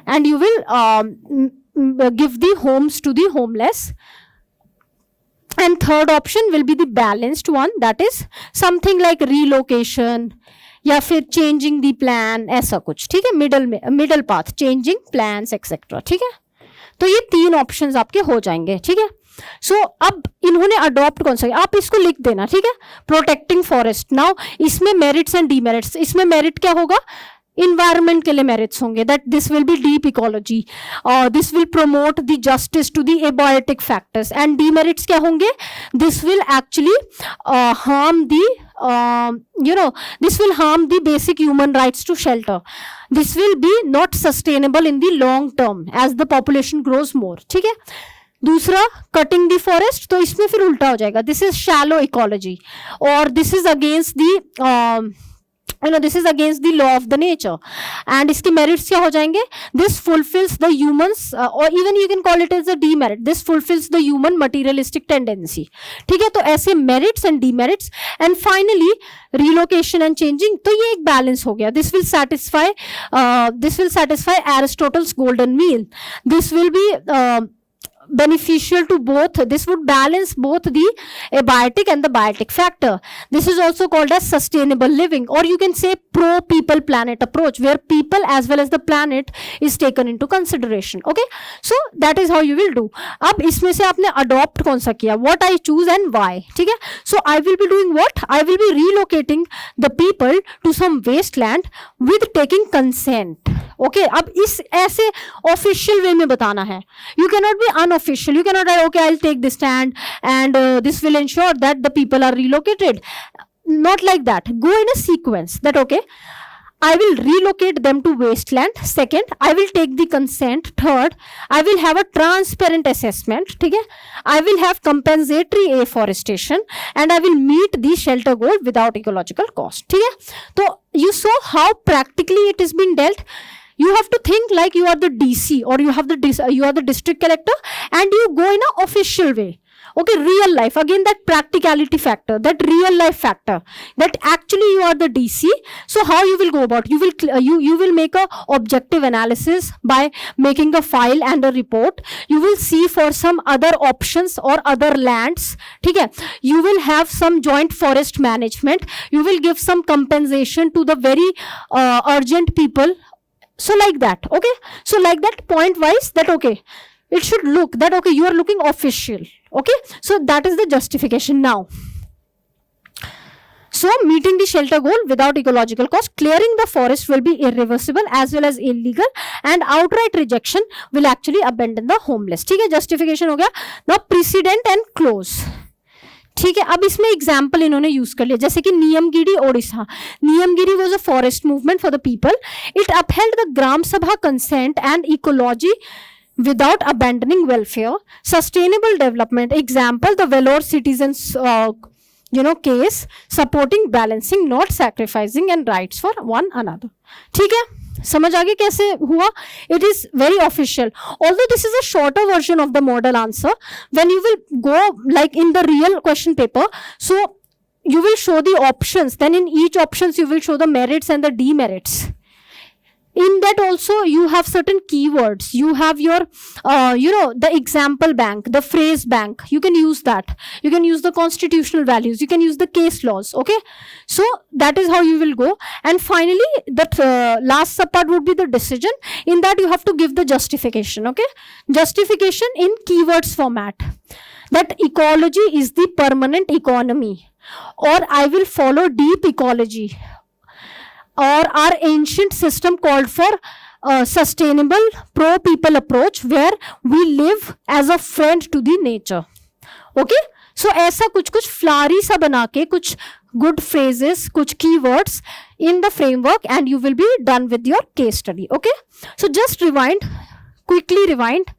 and you will give the homes to the homeless. And third option will be the balanced one, that is something like relocation या फिर changing the plan, ऐसा कुछ, ठीक है, middle path, changing plans etc. ठीक है, तो ये 3 ऑप्शंस आपके हो जाएंगे. ठीक है, सो अब इन्होंने अडॉप्ट कौन सा, आप इसको लिख देना. ठीक है, प्रोटेक्टिंग फॉरेस्ट. नाउ इसमें मेरिट्स एंड डीमेरिट्स. इसमें मेरिट क्या होगा, इन्वायरमेंट के लिए मेरिट्स होंगे, that this will be deep ecology, this will promote the justice to the abiotic factors. And demerits क्या होंगे, this will actually harm the this will harm the basic human rights to shelter. This will be not sustainable in the long term as the population grows more. ठीक है, दूसरा cutting the forest, तो इसमें फिर उल्टा हो जाएगा, this is shallow ecology और this is against the this is against the law of the nature. And इसके merits क्या हो जाएंगे, this fulfills the humans or even you can call it as a demerit, this fulfills the human materialistic tendency. ठीक है, तो ऐसे merits and demerits. And finally relocation and changing, तो ये एक balance हो गया. This will satisfy Aristotle's golden mean. This will be beneficial to both. This would balance both the abiotic and the biotic factor. This is also called as sustainable living, or you can say pro people planet approach, where people as well as the planet is taken into consideration. Okay, so that is how you will do. अब इसमें से आपने adopt कौन सा किया, what I choose and why. ठीक है, so I will be doing what, I will be relocating the people to some wasteland with taking consent. Okay, अब इस ऐसे ऑफिशियल वे में बताना है. You cannot be unofficial. You cannot say, okay, I'll take this stand and this will ensure that the people are relocated. Not like that. Go in a sequence. That okay, I will relocate them to wasteland. Second, I will take the consent. Third, I will have a transparent assessment. ठीक है, I will have compensatory afforestation and I will meet the shelter goal without ecological cost. ठीक है, तो you saw how practically it is being dealt. You have to think like you are the DC or you are the district collector and you go in an official way. Okay, real life, again that practicality factor, that real life factor, that actually you are the DC. So how you will go about, you will make a objective analysis by making a file and a report. You will see for some other options or other lands. ठीक है, you will have some joint forest management. You will give some compensation to the very urgent people. So like that, okay, so like that point wise, that okay, it should look that okay, you are looking official. Okay, so that is the justification. Now, so meeting the shelter goal without ecological cost, clearing the forest will be irreversible as well as illegal, and outright rejection will actually abandon the homeless. ठीक है, justification हो गया. Now precedent and close. ठीक है, अब इसमें example इन्होंने use कर लिया, जैसे कि Niyamgiri Odisha. Niyamgiri was a forest movement for the people. It upheld the gram sabha consent and ecology without abandoning welfare. Sustainable development example, the Vellore citizens case, supporting balancing, not sacrificing and rights for one another. ठीक है, समझ आगे कैसे हुआ. It is very official. Although this is a shorter version of the model answer, when you will go like in the real question paper, so you will show the options, then in each options you will show the merits and the demerits. In that also you have certain keywords, you have your the example bank, the phrase bank, you can use that, you can use the constitutional values, you can use the case laws. Okay, so that is how you will go. And finally that last subpart would be the decision. In that you have to give the justification. Okay, justification in keywords format, that ecology is the permanent economy, or I will follow deep ecology, or our ancient system called for sustainable pro people approach where we live as a friend to the nature. Okay, so ऐसा कुछ फ्लारी सा बना के कुछ good phrases, कुछ keywords in the framework, and you will be done with your case study. Okay, so just quickly rewind.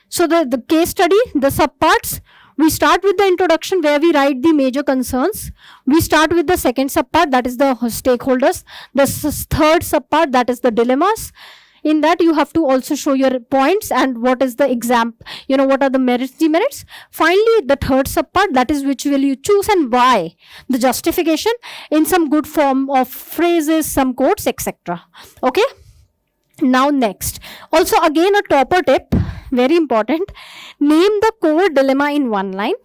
So the case study, the subparts. We start with the introduction where we write the major concerns. We start with the second subpart, that is the stakeholders. The third subpart, that is the dilemmas. In that you have to also show your points and what is the what are the merits, demerits. Finally, the third subpart, that is which will you choose and why. The justification in some good form of phrases, some quotes, etc. Okay. Now next, also again a topper tip. very important. Name the core dilemma in one line.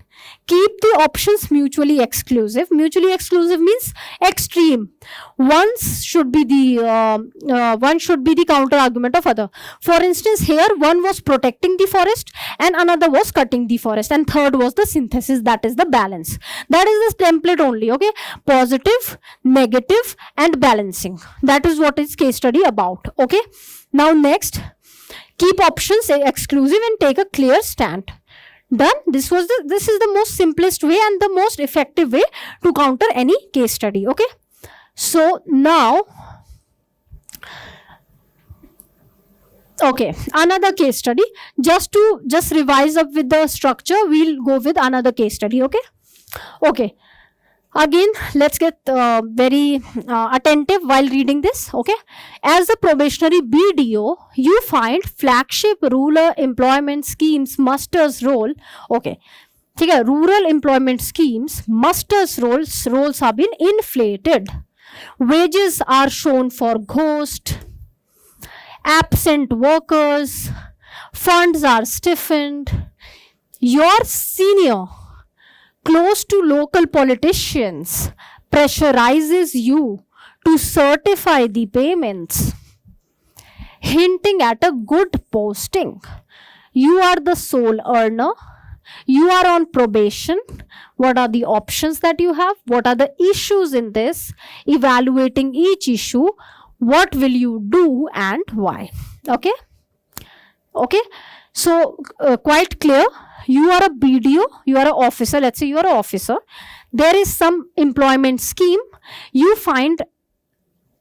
Keep the options mutually exclusive. Mutually exclusive means extreme. One should be the counter argument of other. For instance, here one was protecting the forest and another was cutting the forest, and third was the synthesis, that is the balance. That is the template only, okay? Positive, negative, and balancing. That is what is case study about, okay? Now next, keep options exclusive and take a clear stand. Done. This is the most simplest way and the most effective way to counter any case study, okay? So now, okay, another case study. Just revise up with the structure, we'll go with another case study, okay? Okay. Again, let's get very attentive while reading this, okay? As a probationary BDO, you find flagship rural employment schemes musters role, okay? ठीक है, rural employment schemes musters roles have been inflated. Wages are shown for ghost, absent workers, funds are stiffened. Your senior, close to local politicians, pressurizes you to certify the payments, hinting at a good posting. You are the sole earner. You are on probation. What are the options that you have? What are the issues in this? Evaluating each issue. What will you do and why? Okay? Okay? So, quite clear. You are a BDO, you are an officer, let's say you are an officer. There is some employment scheme. You find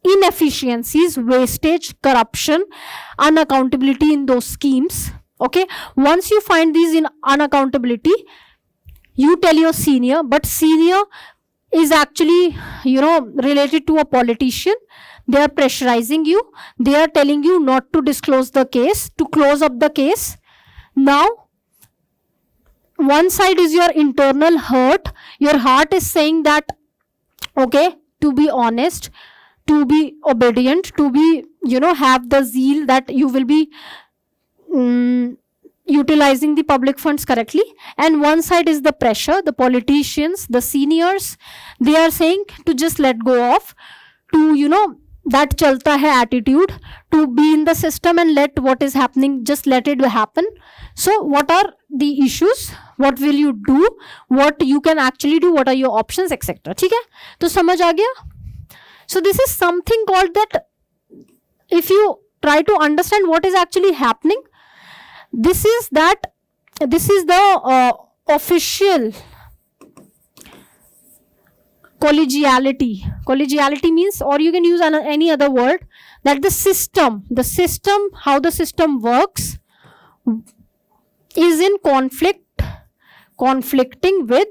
inefficiencies, wastage, corruption, unaccountability in those schemes. Okay. Once you find these in unaccountability, you tell your senior, but senior is actually, related to a politician. They are pressurizing you. They are telling you not to disclose the case, to close up the case. Now, one side is your internal hurt. Your heart is saying that, okay, to be honest, to be obedient, to be, have the zeal that you will be utilizing the public funds correctly. And one side is the pressure, the politicians, the seniors. They are saying to just let go of, to, that chalta hai attitude, to be in the system and let what is happening, just let it happen. So what are the issues? What will you do? What you can actually do? What are your options, etc. ठीक है? तो समझ आ गया? So this is something called that. If you try to understand what is actually happening, this is the official collegiality. Collegiality means, or you can use any other word, that the system, how the system works is in conflicting with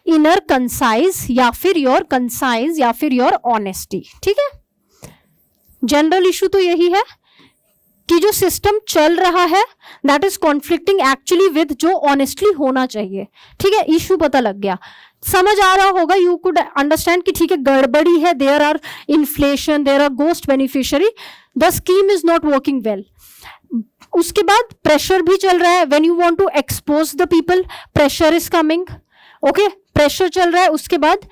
inner concise या फिर your concise या फिर your honesty. ठीक है? General issue तो यही है कि जो सिस्टम चल रहा है that is conflicting actually with जो ऑनेस्टली होना चाहिए. ठीक है, इशू पता लग गया, समझ आ रहा होगा. यू कुड अंडरस्टैंड कि ठीक है गड़बड़ी है, there are inflation, there are ghost beneficiary, the scheme is not working well. उसके बाद प्रेशर भी चल रहा है. When you want to expose the people, pressure is coming. Okay, pressure चल रहा है, उसके बाद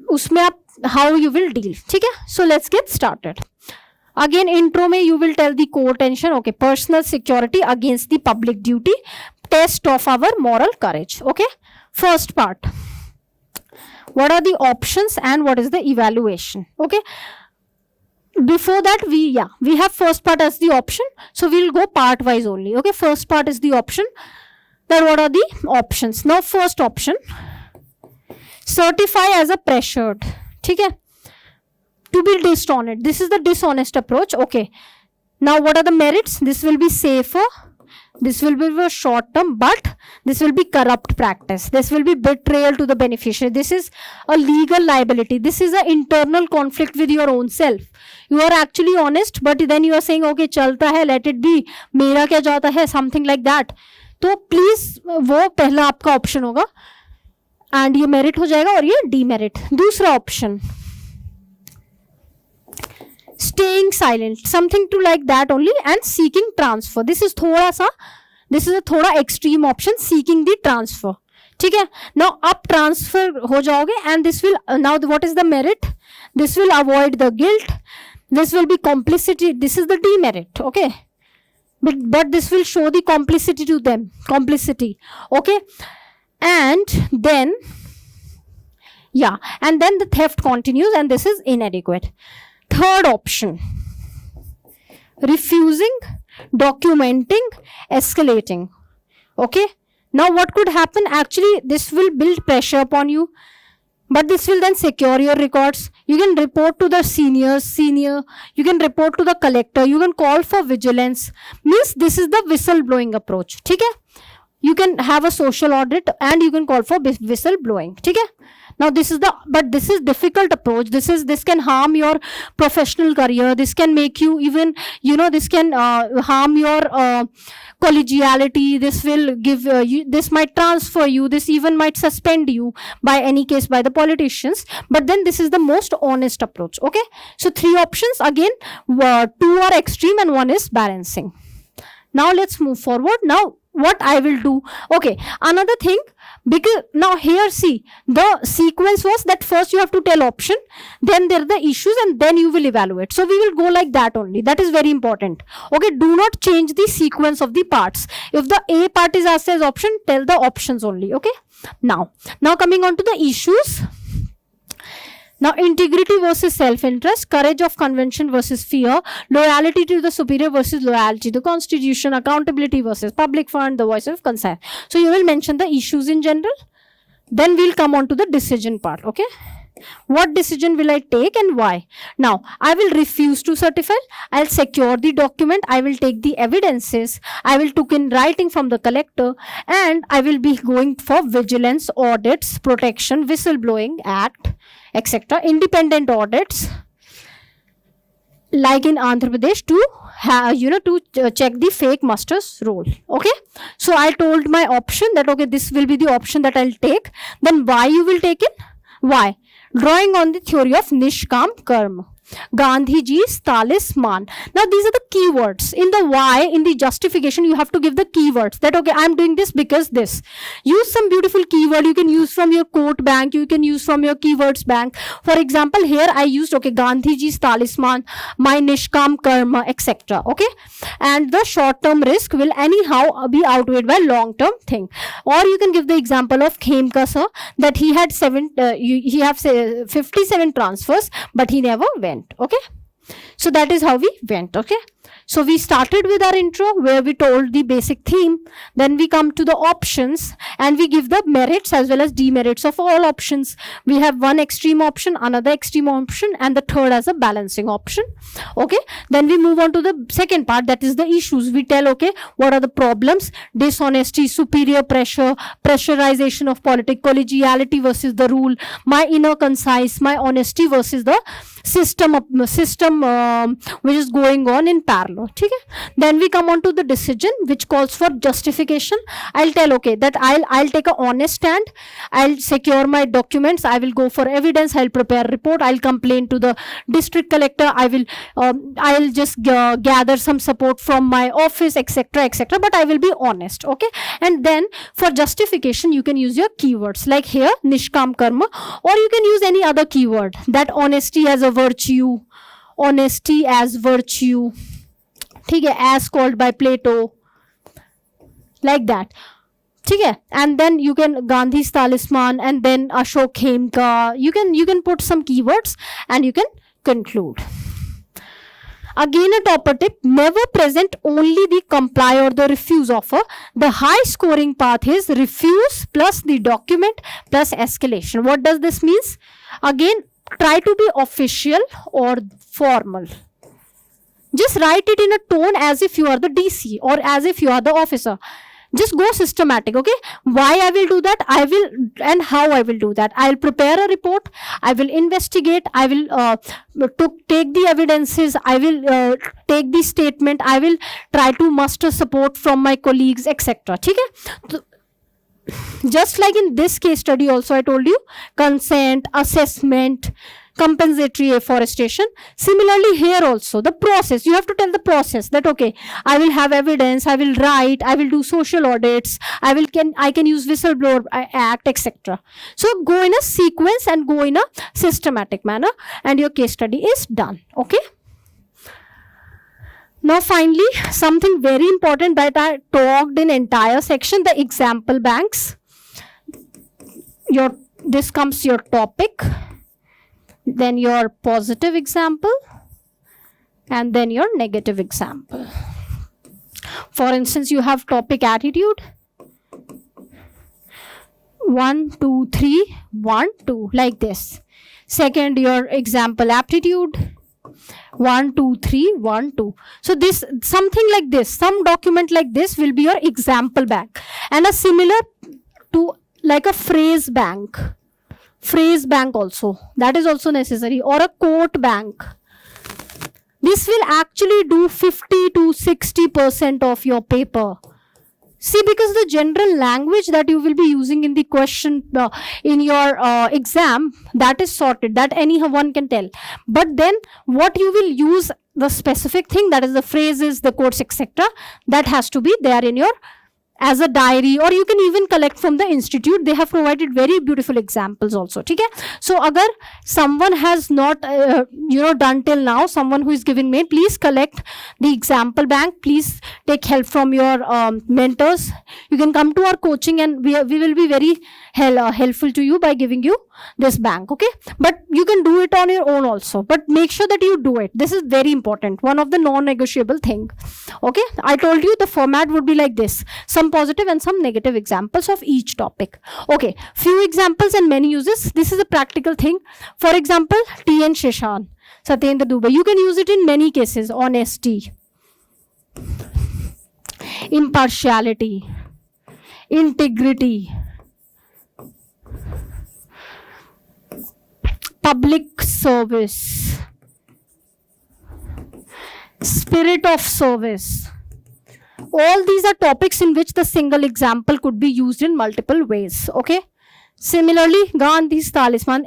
उसमें आप हाउ यू विल डील. ठीक है, so let's get started. Again intro में you will tell the core tension. Okay, personal security against the public duty, test of our moral courage. Okay, first part, what are the options and what is the evaluation. Okay, before that we have first part as the option, so we'll go part wise only. Okay, first part is the option. Then what are the options? Now first option, certify as a pressured. ठीक है, to be dishonest, this is the dishonest approach. Okay, now what are the merits? This will be safer, this will be for short term, but this will be corrupt practice, this will be betrayal to the beneficiary, this is a legal liability, this is an internal conflict with your own self. You are actually honest, but then you are saying okay चलता है, let it be, मेरा क्या जाता है, something like that. तो please वो पहला आपका ऑप्शन होगा एंड ये मेरिट हो जाएगा और ये डीमेरिट. दूसरा option, staying silent, something to like that only, and seeking transfer. This is a थोड़ा extreme option, seeking the transfer. ठीक है. Now आप transfer हो जाओगे, and this will now what is the merit? This will avoid the guilt. This will be complicity. This is the demerit. Okay. But this will show the complicity to them. Complicity. Okay. And then the theft continues, and this is inadequate. Third option, refusing, documenting, escalating. Okay. Now what could happen? Actually, this will build pressure upon you, but this will then secure your records. You can report to the senior, you can report to the collector, you can call for vigilance. Means this is the whistleblowing approach. ठीक है? You can have a social audit and you can call for whistleblowing. ठीक है? Now this is difficult approach. This can harm your professional career. This can make you even, this can harm your collegiality. This will give this might transfer you. This even might suspend you by any case by the politicians. But then this is the most honest approach. Okay. So 3 options again. 2 are extreme and 1 is balancing. Now let's move forward. Now what I will do. Okay. Another thing. Because now here see, the sequence was that first you have to tell option, then there are the issues, and then you will evaluate. So we will go like that only. That is very important. Okay, do not change the sequence of the parts. If the A part is asked as option, tell the options only. Okay. Now coming on to the issues. Now, integrity versus self-interest, courage of convention versus fear, loyalty to the superior versus loyalty to constitution, accountability versus public fund, the voice of consent. So, you will mention the issues in general. Then we'll come on to the decision part. Okay. What decision will I take and why? Now, I will refuse to certify. I'll secure the document. I will take the evidences. I will took in writing from the collector, and I will be going for vigilance, audits, protection, whistleblowing act, etc. Independent audits, like in Andhra Pradesh, to check the fake musters roll. Okay. So I told my option that okay, this will be the option that I'll take. Then why you will take it? Why? Drawing on the theory of Nishkam Karma, Gandhiji's talisman. Now these are the keywords. In the why, in the justification, you have to give the keywords that okay, I'm doing this because this. Use some beautiful keyword you can use from your quote bank, you can use from your keywords bank. For example, here I used okay, Gandhiji's talisman, my Nishkam Karma, etc. Okay, and the short-term risk will anyhow be outweighed by long-term thing. Or you can give the example of Khemka sir, that he had 57 transfers, but he never went. Okay, so that is how we went. Okay, so we started with our intro where we told the basic theme, then we come to the options and we give the merits as well as demerits of all options. We have one extreme option, another extreme option, and the third as a balancing option. Okay, then we move on to the second part, that is the issues. We tell okay, what are the problems: dishonesty, superior pressure, pressurization of politics, collegiality versus the rule, my inner concise, my honesty versus the system which is going on in parallel. Okay? Then we come on to the decision which calls for justification. I'll tell okay that I'll take a honest stand, I'll secure my documents, I will go for evidence, I'll prepare a report, I'll complain to the district collector, I'll just gather some support from my office, etc., but I will be honest. Okay, and then for justification you can use your keywords like here Nishkam Karma, or you can use any other keyword, that honesty as a virtue, honesty as virtue, okay, as called by Plato, like that. Okay, and then you can Gandhi's talisman, and then Ashok Khemka. You can put some keywords and you can conclude. Again, a topper tip: never present only the comply or the refuse offer. The high scoring path is refuse plus the document plus escalation. What does this mean? Again, try to be official or formal. Just write it in a tone as if you are the DC or as if you are the officer. Just go systematic. Okay, why I will do that, I will, and how I will do that. I will prepare a report, I will investigate, I will take the evidences, I will take the statement, I will try to muster support from my colleagues, etc. Okay? So, just like in this case study also I told you, consent, assessment, compensatory afforestation. Similarly here also, the process, you have to tell the process that, okay, I will have evidence, I will write, I will do social audits, I can use whistleblower act, etc. So go in a sequence and go in a systematic manner, and your case study is done. Okay. Now finally, something very important that I talked in entire section, the example banks. This comes your topic, then your positive example, and then your negative example. For instance, you have topic attitude. 1, 2, 3, 1, 2, like this. Second, your example aptitude. 1, 2, 3, 1, 2. So this, something like this, some document like this will be your example bank. And a similar to like a phrase bank also, that is also necessary, or a quote bank. This will actually do 50 to 60% of your paper. See, because the general language that you will be using in the question in your exam, that is sorted, that anyone can tell. But then what you will use, the specific thing, that is the phrases, the quotes, etc., that has to be there in your as a diary, or you can even collect from the institute. They have provided very beautiful examples also. Okay? So agar someone has not done till now, someone who is giving me, please collect the example bank. Please take help from your mentors. You can come to our coaching, and we will be very helpful to you by giving you this bank. Okay, but you can do it on your own also, but make sure that you do it. This is very important, one of the non-negotiable thing. Okay, I told you the format would be like this: some positive and some negative examples of each topic. Okay, few examples and many uses. This is a practical thing. For example, T.N. Sheshan, Satyendra Dubey. You can use it in many cases. Honesty, impartiality, integrity, public service, spirit of service. All these are topics in which the single example could be used in multiple ways. Okay. Similarly, Gandhi's talisman,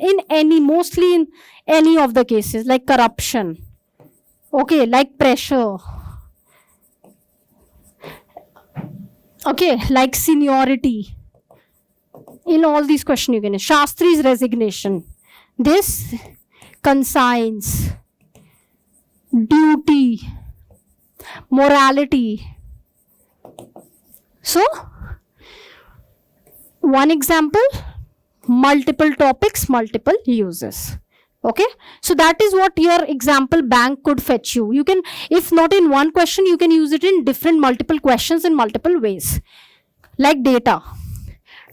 mostly in any of the cases, like corruption. Okay, like pressure. Okay, like seniority. In all these questions you can use. Shastri's resignation. This, conscience, duty, morality. So, one example, multiple topics, multiple uses. Okay, so that is what your example bank could fetch you. You can, if not in one question, you can use it in different multiple questions in multiple ways. Like data.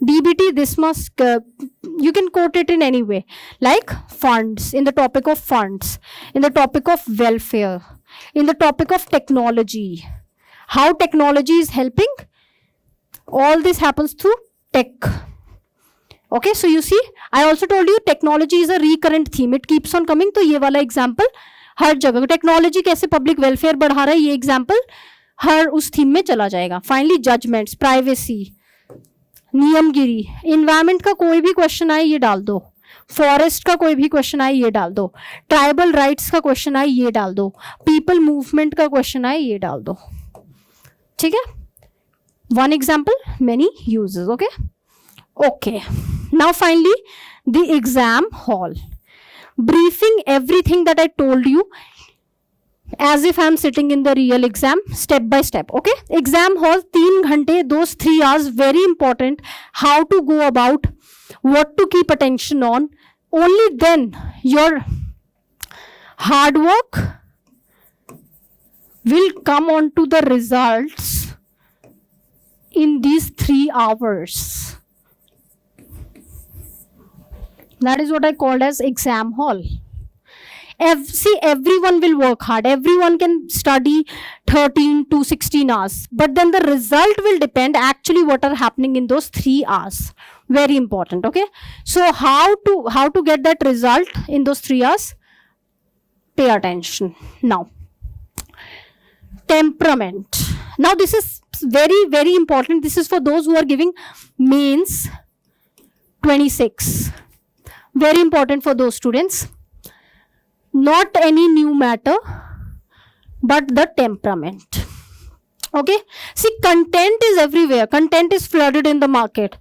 DBT, this must, you can quote it in any way. Like funds, in the topic of funds, in the topic of welfare, in the topic of technology. How technology is helping? All this happens through tech. Okay, so you see, I also told you technology is a recurrent theme. It keeps on coming. तो ये वाला example हर जगह technology कैसे public welfare बढ़ा रहा है, ये example हर उस थीम में चला जाएगा. Finally judgments, privacy, Niyamgiri, environment का कोई भी क्वेश्चन आए ये डाल दो, फॉरेस्ट का कोई भी क्वेश्चन आए ये डाल दो, ट्राइबल राइट्स का क्वेश्चन आए ये डाल दो, पीपल मूवमेंट का क्वेश्चन आए ये डाल दो. ठीक है, one example many uses. Okay okay, now finally the exam hall. Briefing everything that I told you as if I'm sitting in the real exam, step by step. Okay, exam hall 3 घंटे, those 3 hours very important. How to go about, what to keep attention on. Only then your hard work will come on to the results in these 3 hours. That is what I called as exam hall. See, everyone will work hard. Everyone can study 13 to 16 hours. But then the result will depend actually what are happening in those 3 hours. Very important, okay? So how to get that result in those 3 hours? Pay attention. Now, temperament. Now this is very, very important. This is for those who are giving mains 26. Very important for those students. not any new matter, but the temperament. Okay, see, content is everywhere. Content is flooded in the market.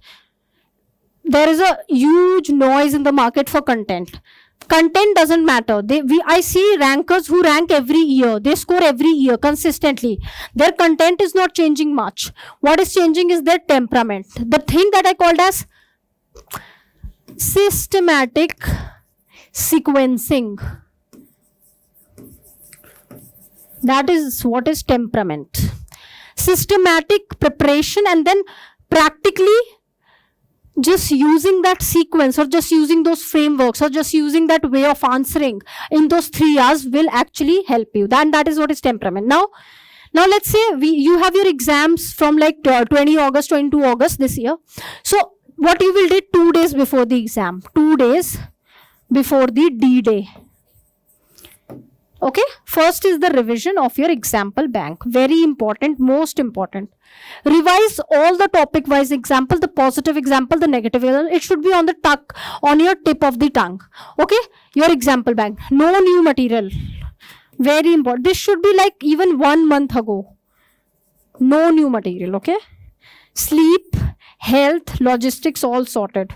There is a huge noise in the market for content. Content doesn't matter. I see rankers who rank every year. They score every year consistently. Their content is not changing much. What is changing is their temperament. The thing that I called as systematic sequencing. That is what is temperament. Systematic preparation, and then practically just using that sequence, or just using those frameworks, or just using that way of answering in those 3 hours will actually help you. That is what is temperament. Now let's say you have your exams from like 20 August, 22 August this year. So what you will do 2 days before the exam, 2 days before the D-Day. Okay, first is the revision of your example bank. Very important, most important. Revise all the topic wise example, the positive example, the negative example. It should be on your tip of the tongue. Okay, your example bank. No new material. Very important. This should be like even 1 month ago. No new material. Okay, sleep, health, logistics, all sorted.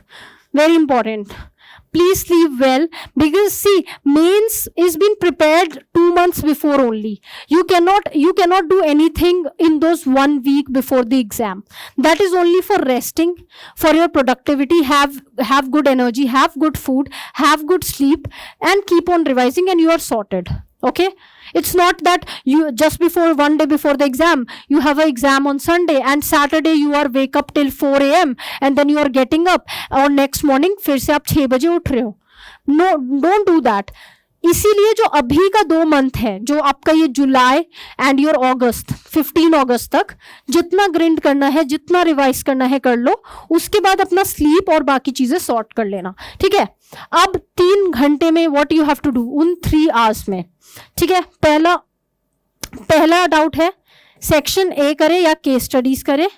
Very important. Please sleep well, because see, mains is been prepared 2 months before only. You cannot do anything in those 1 week before the exam. That is only for resting, for your productivity. Have good energy, have good food, have good sleep, and keep on revising, and you are sorted. Okay, it's not that you just before 1 day before the exam, you have an exam on Sunday, and Saturday you are wake up till 4 a.m. and then you are getting up, और next morning फिर से आप 6 बजे उठ रहे हो. No, don't do that. इसीलिए जो अभी का 2 मंथ है, जो आपका ये जुलाई एंड योर अगस्त, 15 अगस्त तक जितना ग्रिंड करना है, जितना रिवाइज करना है कर लो. उसके बाद अपना स्लीप और बाकी चीजें सॉर्ट कर लेना. ठीक है, अब 3 घंटे में what you have to do उन 3 आवर्स में. ठीक है, पहला डाउट है सेक्शन ए करे या केस स्टडीज करे.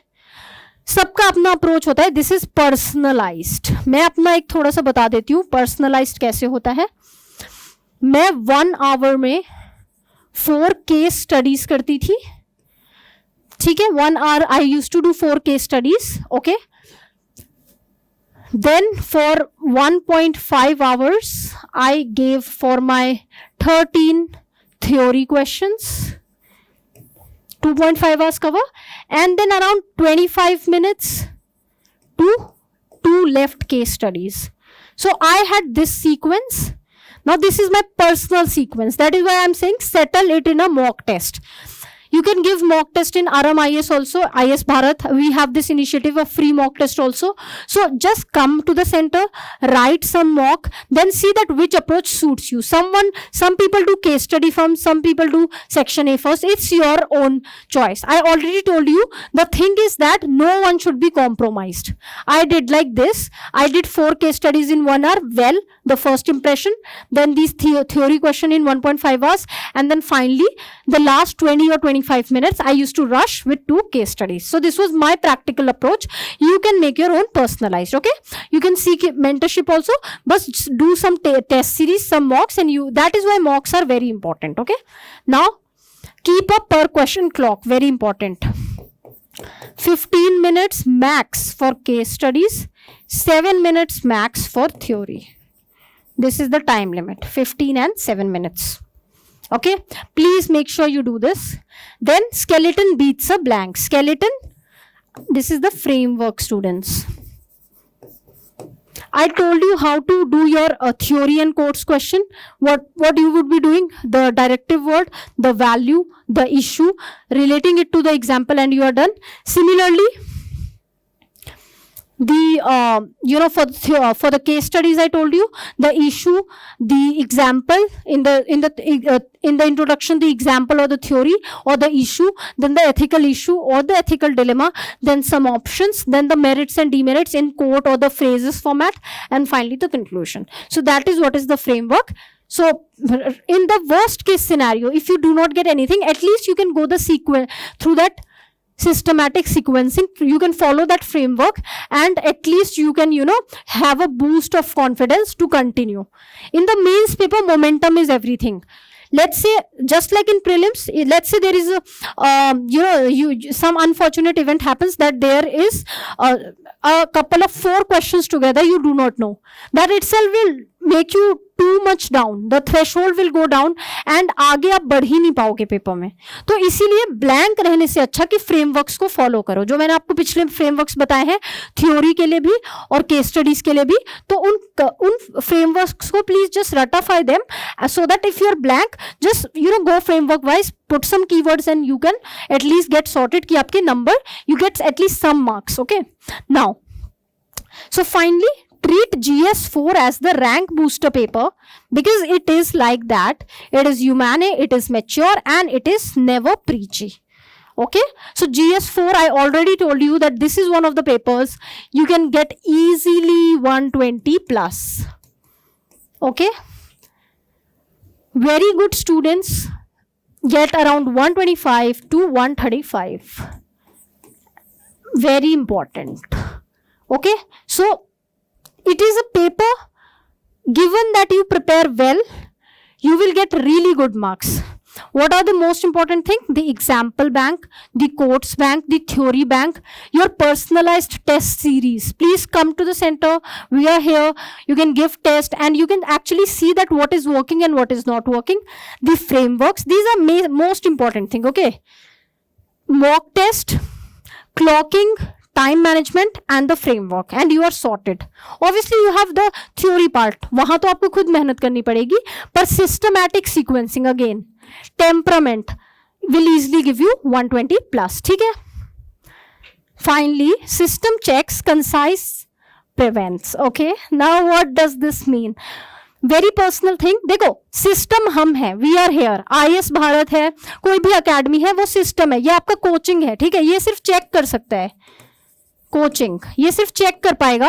सबका अपना अप्रोच होता है. This is personalised. मैं अपना एक थोड़ा सा बता देती हूँ पर्सनलाइज्ड कैसे होता है. मैं 1 आवर में 4 केस स्टडीज करती थी. ठीक है, 1 hour I use to do 4 case studies. Okay, then for 1.5 hours I gave for my 13 theory questions, 2.5 hours cover, and then around 25 minutes to 2 left case studies. So I had this sequence. Now this is my personal sequence. That is why I'm saying settle it in a mock test. You can give mock test in Aram IS also, IS Bharat. We have this initiative of free mock test also. So just come to the center, write some mock, then see that which approach suits you. Some people do case study first, some people do section A first. It's your own choice. I already told you, the thing is that no one should be compromised. I did like this. I did 4 case studies in 1 hour. Well, the first impression, then these theory question in 1.5 hours, and then finally the last 20 or 25 minutes I used to rush with 2 case studies. So this was my practical approach. You can make your own personalized. Okay, you can seek mentorship also, but do some test series, some mocks, and that is why mocks are very important. Okay, now keep a per question clock. Very important. 15 minutes max for case studies, 7 minutes max for theory. This is the time limit, 15 and 7 minutes. Okay, please make sure you do this. Then skeleton beats a blank. Skeleton, this is the framework, students. I told you how to do your theory and quotes question. What you would be doing, the directive word, the value, the issue, relating it to the example, and you are done. Similarly, for the case studies I told you, the issue, the example, in the introduction, the example or the theory or the issue, then the ethical issue or the ethical dilemma, then some options, then the merits and demerits in quote or the phrases format, and finally the conclusion. So that is what is the framework. So in the worst case scenario, if you do not get anything, at least you can go the sequence through that systematic sequencing. You can follow that framework, and at least you can, have a boost of confidence to continue. In the mains paper, momentum is everything. Let's say, just like in prelims, let's say there is some unfortunate event happens that there is a couple of 4 questions together you do not know. That itself will make you too much down. The threshold will go down and आगे आप बढ़ ही नहीं पाओगे paper में. तो इसीलिए blank रहने से अच्छा कि फ्रेमवर्क्स को फॉलो करो, जो मैंने आपको पिछले फ्रेमवर्क्स बताए हैं थ्योरी के लिए भी और केस स्टडीज के लिए भी. तो उन फ्रेमवर्क्स को प्लीज जस्ट रटाफाई them so that if you're blank, just go framework wise, put some keywords and you can at least get sorted कि आपके number, you get at least some marks. Okay, now, so finally, treat GS4 as the rank booster paper because it is like that. It is humane, it is mature, and it is never preachy. Okay, so GS4, I already told you that this is one of the papers you can get easily 120 plus. Okay, very good students get around 125 to 135. Very important. Okay, so it is a paper, given that you prepare well, you will get really good marks. What are the most important thing? The example bank, the quotes bank, the theory bank, your personalized test series. Please come to the center. We are here. You can give test and you can actually see that what is working and what is not working. The frameworks, these are most important thing. Okay. Mock test, clocking, time management and the framework, and you are sorted. Obviously you have the theory part, वहां तो आपको खुद मेहनत करनी पड़ेगी, पर systematic sequencing again, temperament will easily give you 120 plus. ठीक है. Finally, system checks, concise, prevents. Okay, now what does this mean? Very personal thing. देखो, सिस्टम हम है, we are here, IAS Bharat है, कोई भी अकेडमी है, वो सिस्टम है. ये आपका कोचिंग है, ठीक है, ये सिर्फ चेक कर सकता है. कोचिंग ये सिर्फ चेक कर पाएगा.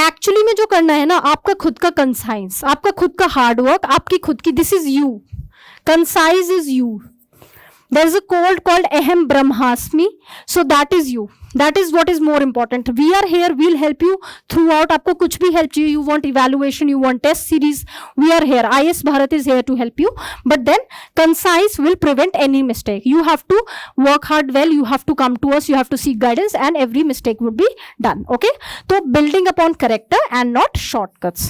एक्चुअली में जो करना है ना, आपका खुद का कंसाइंस, आपका खुद का हार्डवर्क, आपकी खुद की, this is you. Concise is you. There is a code called Ahem Brahmasmi. So that is you. That is what is more important. We are here. We'll help you throughout. आपको कुछ भी help चाहिए. You want evaluation. You want test series. We are here. IAS Bharat is here to help you. But then concise will prevent any mistake. You have to work hard well. You have to come to us. You have to seek guidance, and every mistake would be done. Okay. So building upon character and not shortcuts.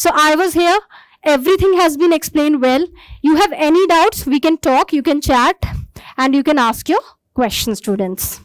So I was here. Everything has been explained well. You have any doubts, we can talk, you can chat, and you can ask your questions, students.